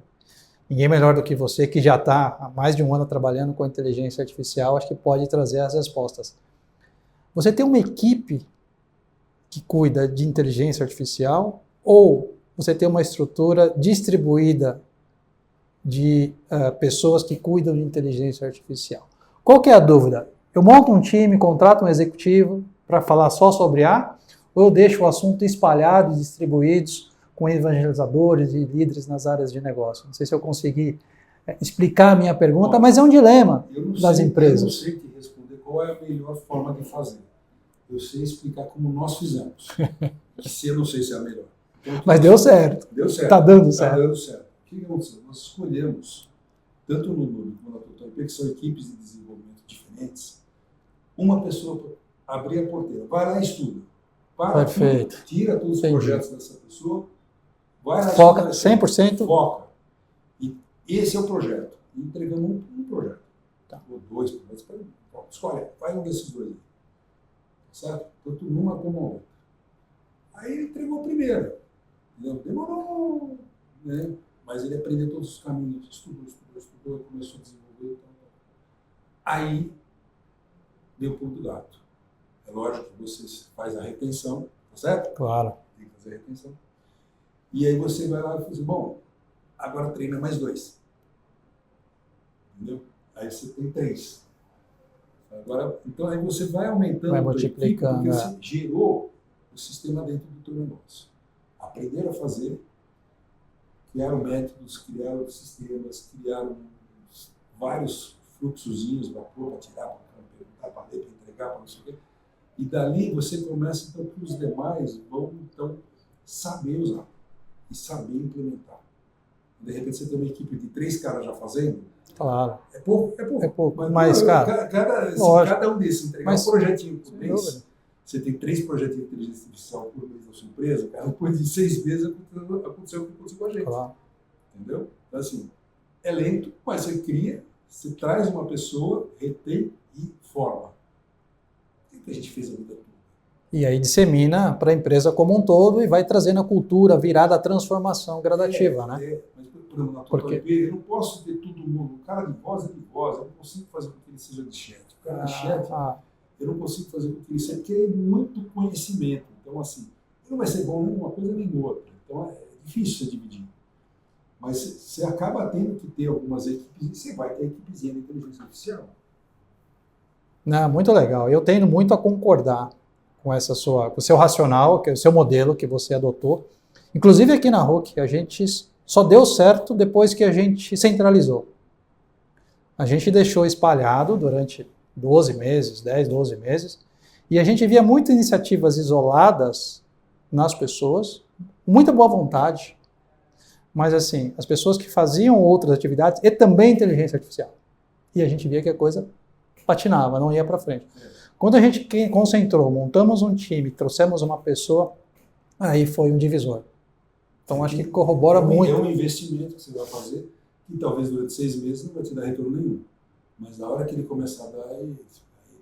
A: Ninguém melhor do que você, que já está há mais de um ano trabalhando com inteligência artificial, acho que pode trazer as respostas. Você tem uma equipe que cuida de inteligência artificial ou você tem uma estrutura distribuída de pessoas que cuidam de inteligência artificial? Qual que é a dúvida? Eu monto um time, contrato um executivo para falar só sobre A, ou eu deixo o assunto espalhado e distribuídos com evangelizadores e líderes nas áreas de negócio? Não sei se eu consegui explicar a minha pergunta, mas é um dilema das empresas.
B: Eu não sei te responder qual é a melhor forma de fazer. Eu sei explicar como nós fizemos. Eu não sei se é a melhor. Então,
A: mas deu certo.
B: Deu certo.
A: Está dando certo.
B: Está dando certo. O que aconteceu? Nós escolhemos, tanto no Nubi como na TotalEnergia, que são equipes de desenvolvimento diferentes, uma pessoa para abrir a porteira. Vai lá e estuda. Para
A: Perfeito.
B: Tudo, tira todos os projetos dessa pessoa, vai lá
A: foca
B: estudar,
A: 100%.
B: Foca. E esse é o projeto. E entregamos um projeto.
A: Tá.
B: Ou 2 projetos. Escolhe, vai um desses 2 aí. Certo? Tanto uma como a outra. Aí ele entregou o primeiro. Demorou, né? Mas ele aprendeu todos os caminhos, estudou, começou a desenvolver. Aí deu o pulo do gato. É lógico que você faz a retenção, tá certo?
A: Claro.
B: Tem que fazer a retenção. E aí você vai lá e fala assim, bom, agora treina mais 2. Entendeu? Aí você tem 3. Agora, então aí você vai aumentando,
A: vai multiplicando,
B: porque você gerou o sistema dentro do teu negócio. Aprenderam a fazer, criaram métodos, criaram sistemas, criaram vários fluxozinhos, vapor para tirar, para perguntar, para ler, para entregar, para não sei o quê. E dali você começa então que os demais vão então saber usar e saber implementar. De repente você tem uma equipe de 3 caras já fazendo.
A: Claro.
B: É pouco.
A: É pouco. Mas cara,
B: cada um desses entregar um projetinho por mês.
A: Dúvida.
B: Você tem 3 projetos de inteligência artificial por mês na sua empresa, cara, depois de 6 meses aconteceu o que aconteceu com a gente.
A: Claro.
B: Entendeu? Então, assim, é lento, mas você cria, você traz uma pessoa, retém e forma. O que a gente fez a vida toda?
A: E aí dissemina para a empresa como um todo e vai trazendo a cultura, virada a transformação gradativa, né?
B: Mas, por exemplo, na TotalEnergia, eu não posso ter todo mundo. O cara de voz é de voz, eu não consigo fazer com que ele seja de chat. O cara de chat, eu não consigo fazer com que ele seja, porque é muito conhecimento. Então, assim, ele não vai ser bom nem uma coisa nem outra. Então, é difícil você dividir. Mas você acaba tendo que ter algumas equipes, e você vai ter a equipezinha de inteligência artificial.
A: Não, muito legal. Eu tendo muito a concordar com essa com o seu racional, que é o seu modelo que você adotou. Inclusive aqui na RUC, a gente só deu certo depois que a gente centralizou. A gente deixou espalhado durante 12 meses, 10, 12 meses, e a gente via muitas iniciativas isoladas nas pessoas, muita boa vontade, mas assim, as pessoas que faziam outras atividades e também inteligência artificial. E a gente via que a coisa patinava, não ia para frente. Quando a gente concentrou, montamos um time, trouxemos uma pessoa, aí foi um divisor. Então acho que corrobora muito.
B: É um investimento que você vai fazer, que talvez durante 6 meses não vai te dar retorno nenhum. Mas na hora que ele começar a dar, aí ele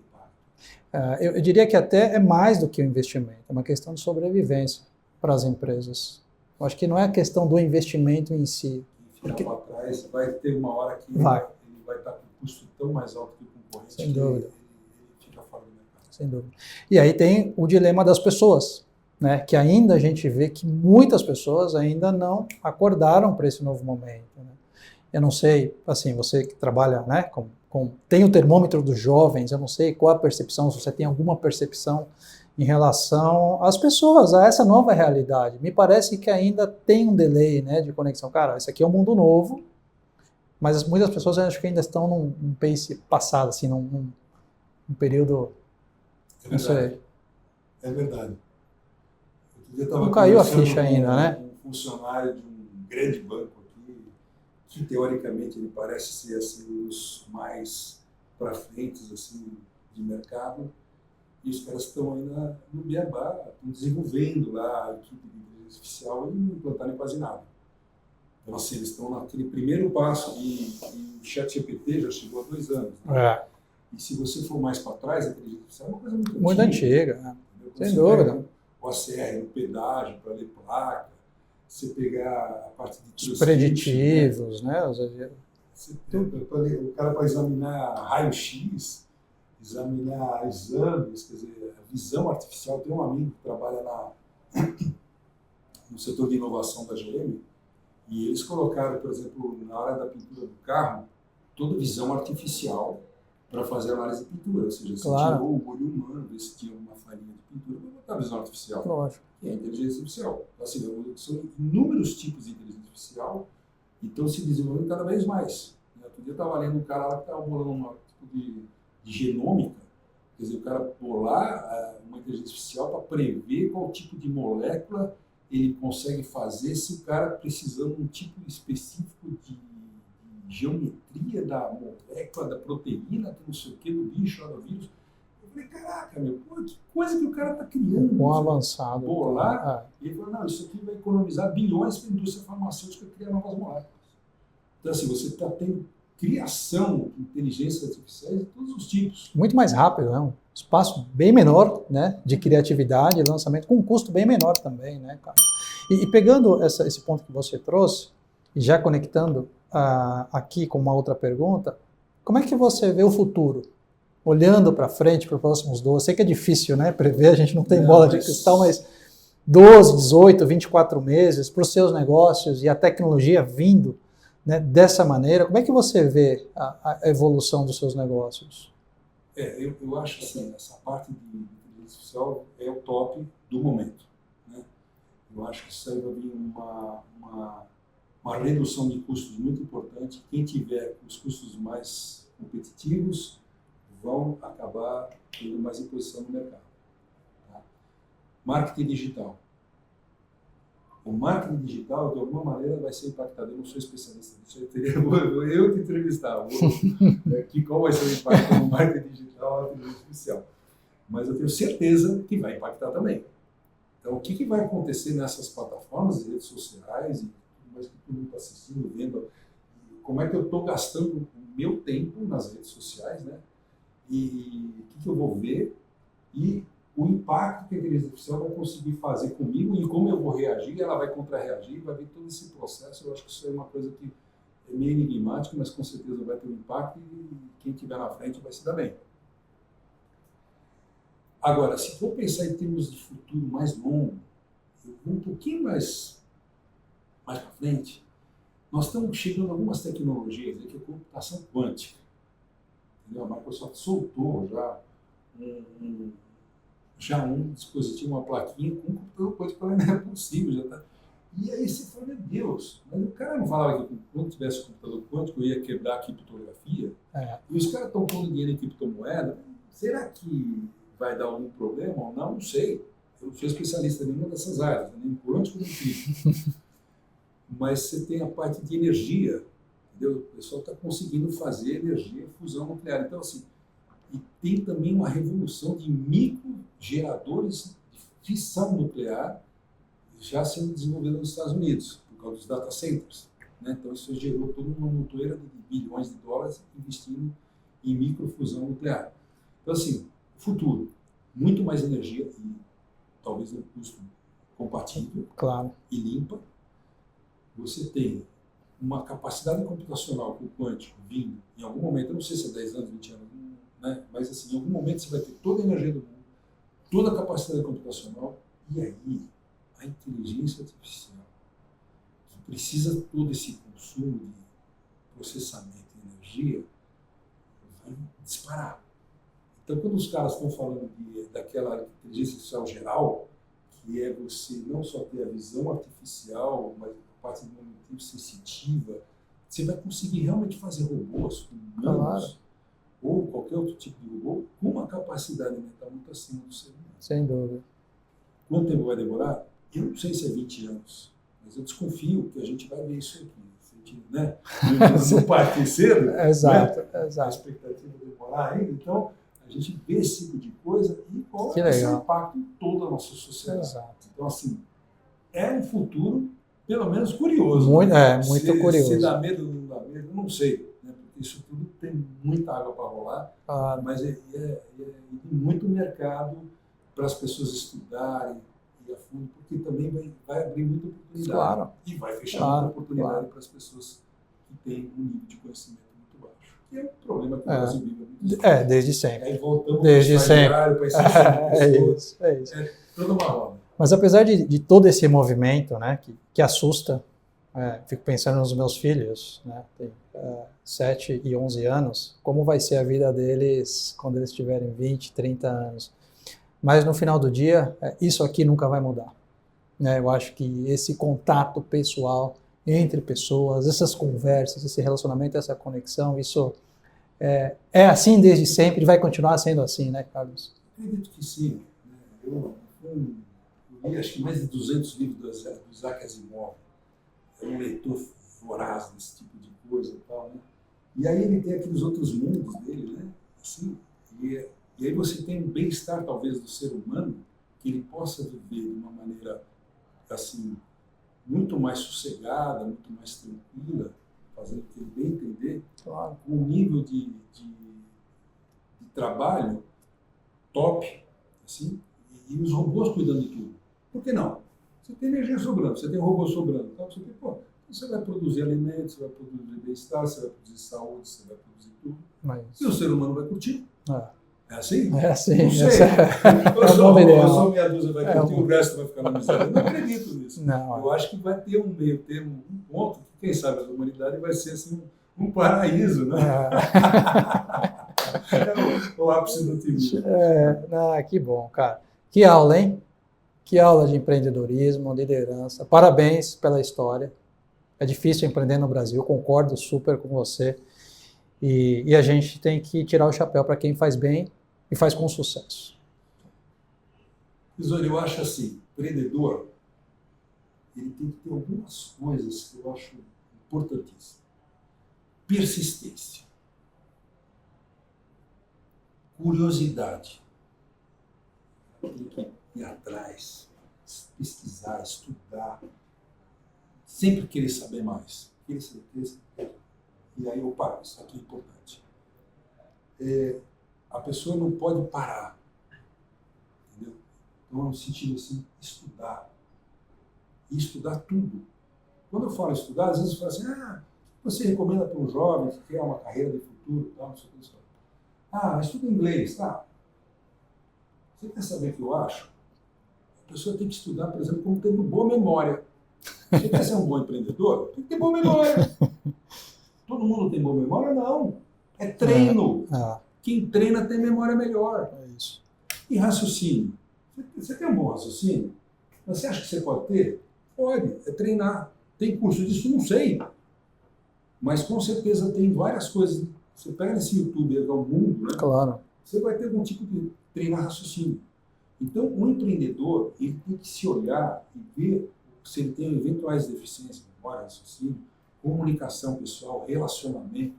B: paga.
A: Eu diria que até é mais do que um investimento, é uma questão de sobrevivência para as empresas. Eu acho que não é a questão do investimento em si.
B: Porque para trás, vai ter uma hora que ele vai estar com um custo tão mais alto que o concorrente.
A: Sem dúvida.
B: Ele fica fora do mercado.
A: Sem dúvida. E aí tem o dilema das pessoas, né? Que ainda a gente vê que muitas pessoas ainda não acordaram para esse novo momento. Né? Eu não sei, assim, você que trabalha, né, tem o termômetro dos jovens, eu não sei qual a percepção, se você tem alguma percepção em relação às pessoas, a essa nova realidade. Me parece que ainda tem um delay, né, de conexão. Cara, esse aqui é um mundo novo, mas muitas pessoas acho que ainda estão num pace passado, assim, num período...
B: Não sei. É verdade.
A: Não caiu a ficha ainda, né?
B: Um funcionário de um grande banco aqui, que teoricamente ele parece ser assim, os mais para frente assim, de mercado, e os caras estão ainda no beabá, estão desenvolvendo lá a equipe de inteligência artificial e não implantaram quase nada. Então, assim, eles estão naquele primeiro passo e o ChatGPT já chegou há 2 anos. Né?
A: É.
B: E se você for mais para trás, a inteligência artificial é uma coisa
A: Muito antiga, né? Sem
B: você
A: dúvida.
B: pega o ACR, o pedágio para ler placa, você pegar a parte de
A: Os preditivos, né?
B: O cara para examinar raio-x, examinar exames, quer dizer, a visão artificial. Tem um amigo que trabalha no setor de inovação da GM, e eles colocaram, por exemplo, na hora da pintura do carro, toda visão artificial para fazer análise de pintura. Ou seja, você tirou o olho humano, ver se tinha uma farinha de pintura, para botar a visão artificial.
A: Lógico.
B: Que é a inteligência artificial. Assim, são inúmeros tipos de inteligência artificial e estão se desenvolvendo cada vez mais. Outro dia eu estava lendo um cara lá que estava bolando um tipo de genômica, quer dizer, o cara bolar uma inteligência artificial para prever qual tipo de molécula ele consegue fazer se o cara precisando de um tipo específico de geometria da molécula, da proteína, que não sei o que, do bicho, lá do vírus. Eu falei, caraca, meu, pô, que coisa que o cara está criando.
A: Um avançado.
B: Bolar, e ele falou, não, isso aqui vai economizar bilhões para a indústria farmacêutica criar novas moléculas. Então, assim, você está tendo criação de inteligências artificiais de todos os tipos.
A: Muito mais rápido, né? Um espaço bem menor, né, de criatividade e lançamento, com um custo bem menor também, né, cara? E pegando esse ponto que você trouxe, e já conectando aqui com uma outra pergunta, como é que você vê o futuro? Olhando para frente, para os próximos 12, sei que é difícil, né, prever, a gente não tem bola de cristal, mas 12, 18, 24 meses para os seus negócios e a tecnologia vindo, né, dessa maneira, como é que você vê a evolução dos seus negócios?
B: Eu acho assim, essa parte de inteligência artificial é o top do momento. Né? Eu acho que isso aí vai vir uma redução de custos muito importante. Quem tiver os custos mais competitivos vão acabar tendo mais imposição no mercado. Tá? Marketing digital. O marketing digital, de alguma maneira, vai ser impactado. Eu não sou especialista nisso, eu te entrevistar. Qual vai ser o impacto no marketing digital na inteligência artificial? Mas eu tenho certeza que vai impactar também. Então, o que vai acontecer nessas plataformas, redes sociais, e tudo mais que todo mundo está assistindo, vendo, como é que eu estou gastando o meu tempo nas redes sociais, né? E o que eu vou ver, e o impacto que a inteligência artificial vai conseguir fazer comigo e como eu vou reagir, ela vai contra-reagir, vai ver todo esse processo. Eu acho que isso é uma coisa que é meio enigmática, mas com certeza vai ter um impacto e quem estiver na frente vai se dar bem. Agora, se for pensar em termos de futuro mais longo, eu vou um pouquinho mais para frente, nós estamos chegando a algumas tecnologias, que é a computação quântica. Entendeu? A Microsoft soltou já um dispositivo, uma plaquinha com um computador quântico, não é possível, já tá. E aí você fala, meu Deus, mas o cara não falava que quando tivesse um computador quântico ia quebrar a criptografia? E os caras estão pondo dinheiro em criptomoeda, será que vai dar algum problema ou não? Não sei. Eu não sou especialista em nenhuma dessas áreas, nem quântico nem cripto. Mas você tem a parte de energia, entendeu? O pessoal está conseguindo fazer energia, fusão nuclear. Então, assim, e tem também uma revolução de microgeradores de fissão nuclear já sendo desenvolvida nos Estados Unidos, por causa dos data centers. Né? Então, isso gerou toda uma montoeira de bilhões de dólares investindo em microfusão nuclear. Então, assim, futuro, muito mais energia e talvez um custo compatível,
A: claro,
B: e limpa. Você tem uma capacidade computacional com o quântico vindo em algum momento, eu não sei se é 10 anos, 20 anos, né? Mas assim, em algum momento você vai ter toda a energia do mundo, toda a capacidade computacional, e aí a inteligência artificial, que precisa todo esse consumo de processamento e energia, vai disparar. Então, quando os caras estão falando daquela inteligência artificial geral, que é você não só ter a visão artificial, mas a parte do momento sensitiva, você vai conseguir realmente fazer robôs humanos, ou qualquer outro tipo de robô, com uma capacidade mental muito acima do ser humano.
A: Sem dúvida.
B: Quanto tempo vai demorar? Eu não sei se é 20 anos, mas eu desconfio que a gente vai ver isso aqui. Se a gente, né, não partir cedo,
A: exato,
B: né,
A: exato.
B: A expectativa de demorar ainda, então a gente vê esse tipo de coisa e qual
A: que
B: é esse
A: legal.
B: impacto em toda a nossa sociedade.
A: Exato.
B: Então, assim, é um futuro pelo menos curioso.
C: Muito,
B: né?
C: muito curioso.
B: Se dá medo ou não dá medo, eu não sei. Né? Porque isso tudo tem muita água para rolar, mas é muito mercado para as pessoas estudarem e a fundo, porque também vai abrir muita oportunidade.
C: Claro.
B: E vai fechar muita oportunidade para as pessoas que têm um nível de conhecimento muito baixo. Que é um problema que o Brasil vive.
C: Desde sempre.
B: Aí voltamos
C: desde sempre.
B: Para esse
C: É isso.
B: É toda uma roda.
C: Mas apesar de todo esse movimento, né, que assusta, fico pensando nos meus filhos, né, tem 7 e 11 anos, como vai ser a vida deles quando eles tiverem 20, 30 anos. Mas no final do dia, isso aqui nunca vai mudar. Né? Eu acho que esse contato pessoal entre pessoas, essas conversas, esse relacionamento, essa conexão, isso é assim desde sempre e vai continuar sendo assim, né, Carlos?
B: Acredito que sim. Eu li acho que mais de 200 livros do Isaac Asimov. É um leitor voraz desse tipo de coisa e tal, né? E aí ele tem aqueles outros mundos dele, né? Assim, e aí você tem um bem-estar, talvez, do ser humano, que ele possa viver de uma maneira, assim, muito mais sossegada, muito mais tranquila, fazendo o que ele bem entender,
C: Claro.
B: com um nível de trabalho top, assim, e os robôs cuidando de tudo. Por que não? Você tem energia sobrando, você tem robô sobrando, então você vai produzir alimentos, você vai produzir bem-estar, você vai produzir saúde, você vai produzir tudo. E o ser humano vai curtir. É assim?
C: É assim.
B: Não sei. Eu sou meia dúzia, vai curtir, o resto vai ficar na miséria. Eu não acredito nisso.
C: Não.
B: Eu acho que vai ter um meio termo, um ponto, que quem sabe a humanidade vai ser assim um paraíso, né? O ápice do otimismo.
C: Que bom, cara. Que aula, hein? Que aula de empreendedorismo, liderança. Parabéns pela história. É difícil empreender no Brasil, concordo super com você. E a gente tem que tirar o chapéu para quem faz bem e faz com sucesso.
B: Isoli, eu acho assim, o empreendedor, ele tem que ter algumas coisas que eu acho importantíssimas. Persistência. Curiosidade. Tem que ir atrás, pesquisar, estudar, sempre querer saber mais. Querer certeza. E aí, isso aqui é importante. A pessoa não pode parar. Entendeu? Então, no sentido assim, estudar. E estudar tudo. Quando eu falo estudar, às vezes eu falo assim, você recomenda para um jovem que quer uma carreira de futuro, tal, não sei o que. Estuda inglês, tá? Você quer saber o que eu acho? A pessoa tem que estudar, por exemplo, como tendo boa memória. Você quer ser um bom empreendedor? Tem que ter boa memória. Todo mundo tem boa memória? Não. É treino. Quem treina tem memória melhor.
C: É isso.
B: E raciocínio? Você tem um bom raciocínio? Você acha que você pode ter? Pode. É treinar. Tem curso disso? Não sei. Mas com certeza tem várias coisas. Você pega nesse YouTube, é o mundo, né?
C: Claro.
B: Você vai ter algum tipo de treinar raciocínio. Então, o empreendedor, ele tem que se olhar e ver se ele tem eventuais deficiências, memória, raciocínio, comunicação pessoal, relacionamento,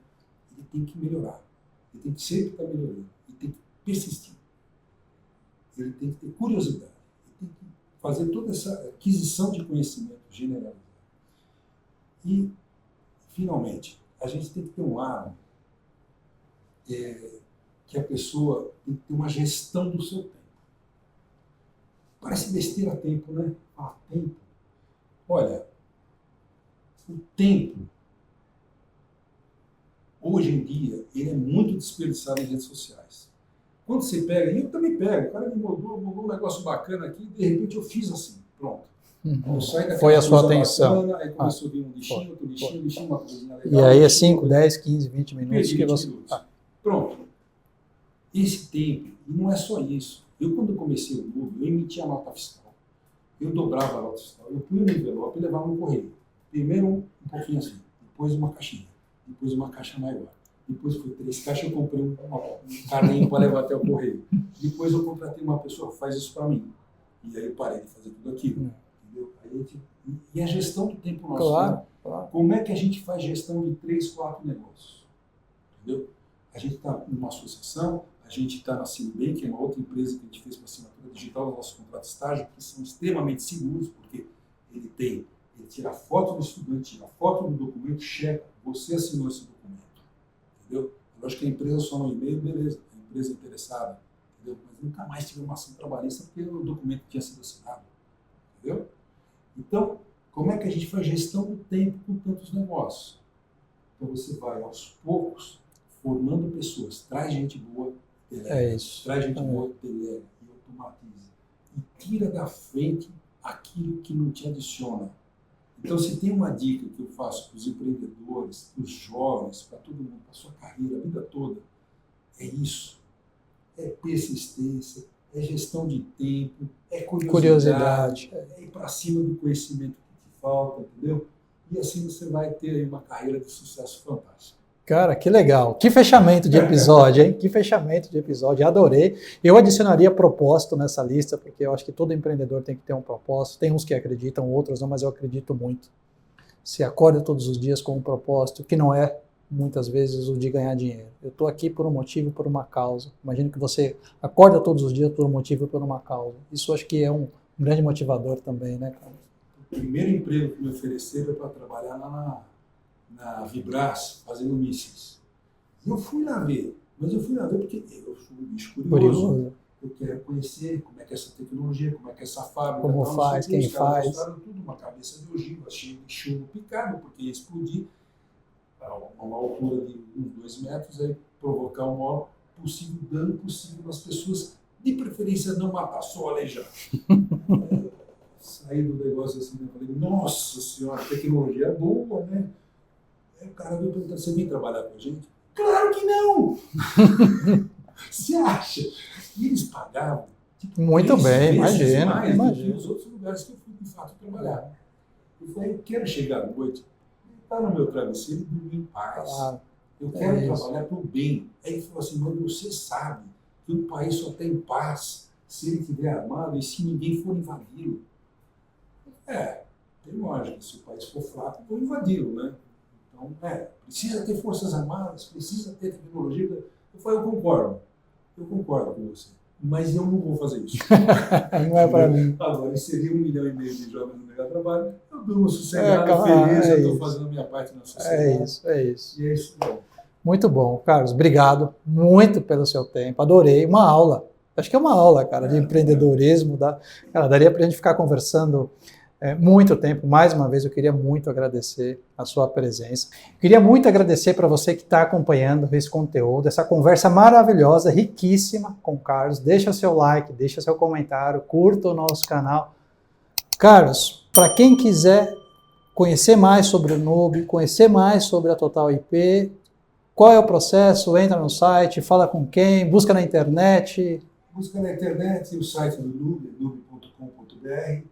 B: ele tem que melhorar. Ele tem que sempre estar melhorando. Ele tem que persistir. Ele tem que ter curiosidade. Ele tem que fazer toda essa aquisição de conhecimento generalizado. E, finalmente, a gente tem que ter um lado que a pessoa tem que ter uma gestão do seu tempo. Parece besteira tempo, né? Tempo. Olha, o tempo, hoje em dia, ele é muito desperdiçado em redes sociais. Quando você pega, e eu também pego, o cara me mandou um negócio bacana aqui, de repente eu fiz assim, pronto.
C: Foi a sua atenção.
B: Bacana, aí começou a vir um lixinho, outro lixinho, uma coisinha legal.
C: E aí é 5, 10, 15, 20 minutos que você...
B: Pronto. Esse tempo, e não é só isso. Eu, quando comecei o Nubi, eu emitia a nota fiscal. Eu dobrava a nota fiscal. Eu punha no envelope e levava no correio. Primeiro um pouquinho assim, depois uma caixinha, depois uma caixa maior. Depois foi 3 caixas, eu comprei um carrinho para levar até o correio. Depois eu contratei uma pessoa que faz isso para mim. E aí eu parei de fazer tudo aquilo. Entendeu? E a gestão do tempo nosso.
C: Claro,
B: né?
C: claro.
B: Como é que a gente faz gestão de 3, 4 negócios? Entendeu? A gente está numa associação, a gente está na Sinubem, que é uma outra empresa que a gente fez para assinatura digital, os nossos contratos de estágio, que são extremamente seguros, porque ele tem Ele tira a foto do estudante, tira a foto do documento, checa, você assinou esse documento. Entendeu? Eu acho que a empresa só no e-mail, beleza, a empresa interessada, entendeu? Mas nunca mais tive uma ação trabalhista porque o documento tinha sido assinado. Entendeu? Então, como é que a gente faz gestão do tempo com tantos negócios? Então você vai aos poucos formando pessoas, traz gente boa, delega, traz gente boa, delega e automatiza. E tira da frente aquilo que não te adiciona. Então, se tem uma dica que eu faço para os empreendedores, para os jovens, para todo mundo, para a sua carreira, a vida toda, é isso. É persistência, é gestão de tempo, é curiosidade. É ir para cima do conhecimento que te falta, entendeu? E assim você vai ter aí uma carreira de sucesso fantástica.
C: Cara, que legal. Que fechamento de episódio, hein? Que fechamento de episódio. Adorei. Eu adicionaria propósito nessa lista, porque eu acho que todo empreendedor tem que ter um propósito. Tem uns que acreditam, outros não, mas eu acredito muito. Se acorda todos os dias com um propósito, que não é, muitas vezes, o de ganhar dinheiro. Eu estou aqui por um motivo, por uma causa. Imagino que você acorda todos os dias por um motivo e por uma causa. Isso acho que é um grande motivador também, né, cara?
B: O primeiro emprego que me ofereceram é para trabalhar lá na Vibras, fazendo mísseis. E eu fui lá ver, mas eu fui lá ver porque eu sou um bicho curioso. Eu quero conhecer como é que é essa tecnologia, como é que é essa fábrica.
C: Como faz, quem faz.
B: Tudo, uma cabeça de ogiva, cheio de chumbo picado, porque ia explodir a uma altura de uns 2 metros, aí provocar o maior possível dano possível nas pessoas, de preferência não matar, só aleijar. Saí do negócio assim, eu falei, nossa senhora, a tecnologia é boa, né? Aí o cara veio perguntar, você vem trabalhar com a gente? Claro que não! Você acha? E eles pagavam tipo,
C: muito bem, imagina.
B: Do que os outros lugares que eu fui, de fato, trabalhar. Eu falei, eu quero chegar à noite, estar no meu travesseiro e dormir em paz. Eu quero trabalhar para o bem. Aí ele falou assim, mano, você sabe que o país só tem paz se ele estiver armado e se ninguém for invadi-lo. Tem lógica, se o país for fraco, vou invadi-lo, né? Então, precisa ter forças armadas, precisa ter tecnologia. Eu falei, eu concordo com você, mas eu não vou fazer isso.
C: Não é para mim.
B: Agora, inserir 1,5 milhão de jovens no mercado de trabalho, eu durmo sossegado, feliz, eu estou fazendo a minha parte na sociedade.
C: É isso.
B: E é isso, bom.
C: Muito bom, Carlos, obrigado muito pelo seu tempo, adorei, uma aula. Acho que é uma aula, cara, de empreendedorismo. Cara, daria para a gente ficar conversando muito tempo. Mais uma vez, eu queria muito agradecer a sua presença. Queria muito agradecer para você que está acompanhando esse conteúdo, essa conversa maravilhosa, riquíssima com o Carlos. Deixa seu like, deixa seu comentário, curta o nosso canal. Carlos, para quem quiser conhecer mais sobre o Noob, conhecer mais sobre a Total IP, qual é o processo? Entra no site, fala com quem, busca na internet.
B: Busca na internet o site do Noob, noob.com.br,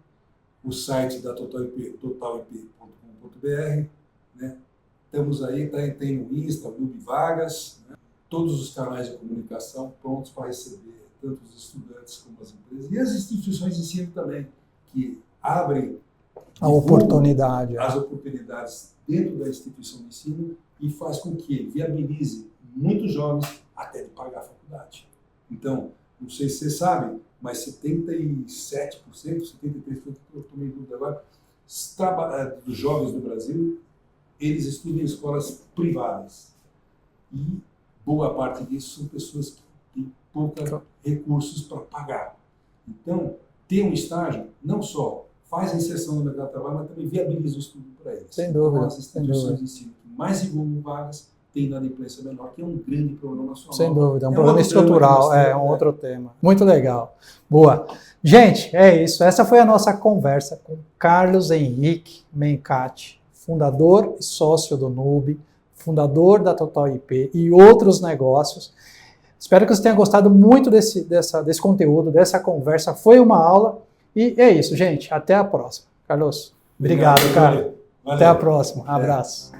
B: o site da Total IP, totalip.com.br, né? Estamos aí, tem no Insta, Noob Vagas, né? Todos os canais de comunicação prontos para receber tanto os estudantes como as empresas e as instituições de ensino também, que abrem
C: a oportunidade.
B: As oportunidades dentro da instituição de ensino e faz com que viabilize muitos jovens até de pagar a faculdade. Então, não sei se vocês sabem, mas 77%, 73%, eu tomei dúvida agora, dos jovens do Brasil, eles estudam em escolas privadas. E boa parte disso são pessoas que têm poucos recursos para pagar. Então, ter um estágio, não só faz a inserção no mercado de trabalho, mas também viabiliza o estudo para eles.
C: Sem dúvida.
B: Então, as instituições de ensino que mais divulgam vagas têm inadimplência menor, que é um grande problema nacional.
C: Sem dúvida, é um problema estrutural, é um outro tema. Muito legal. Boa. Gente, é isso. Essa foi a nossa conversa com Carlos Henrique Mencati, fundador e sócio do Noob, fundador da Total IP e outros negócios. Espero que você tenha gostado muito desse conteúdo, dessa conversa. Foi uma aula. E é isso, gente. Até a próxima. Carlos, obrigado, cara.
B: Valeu.
C: Até a próxima. Abraço.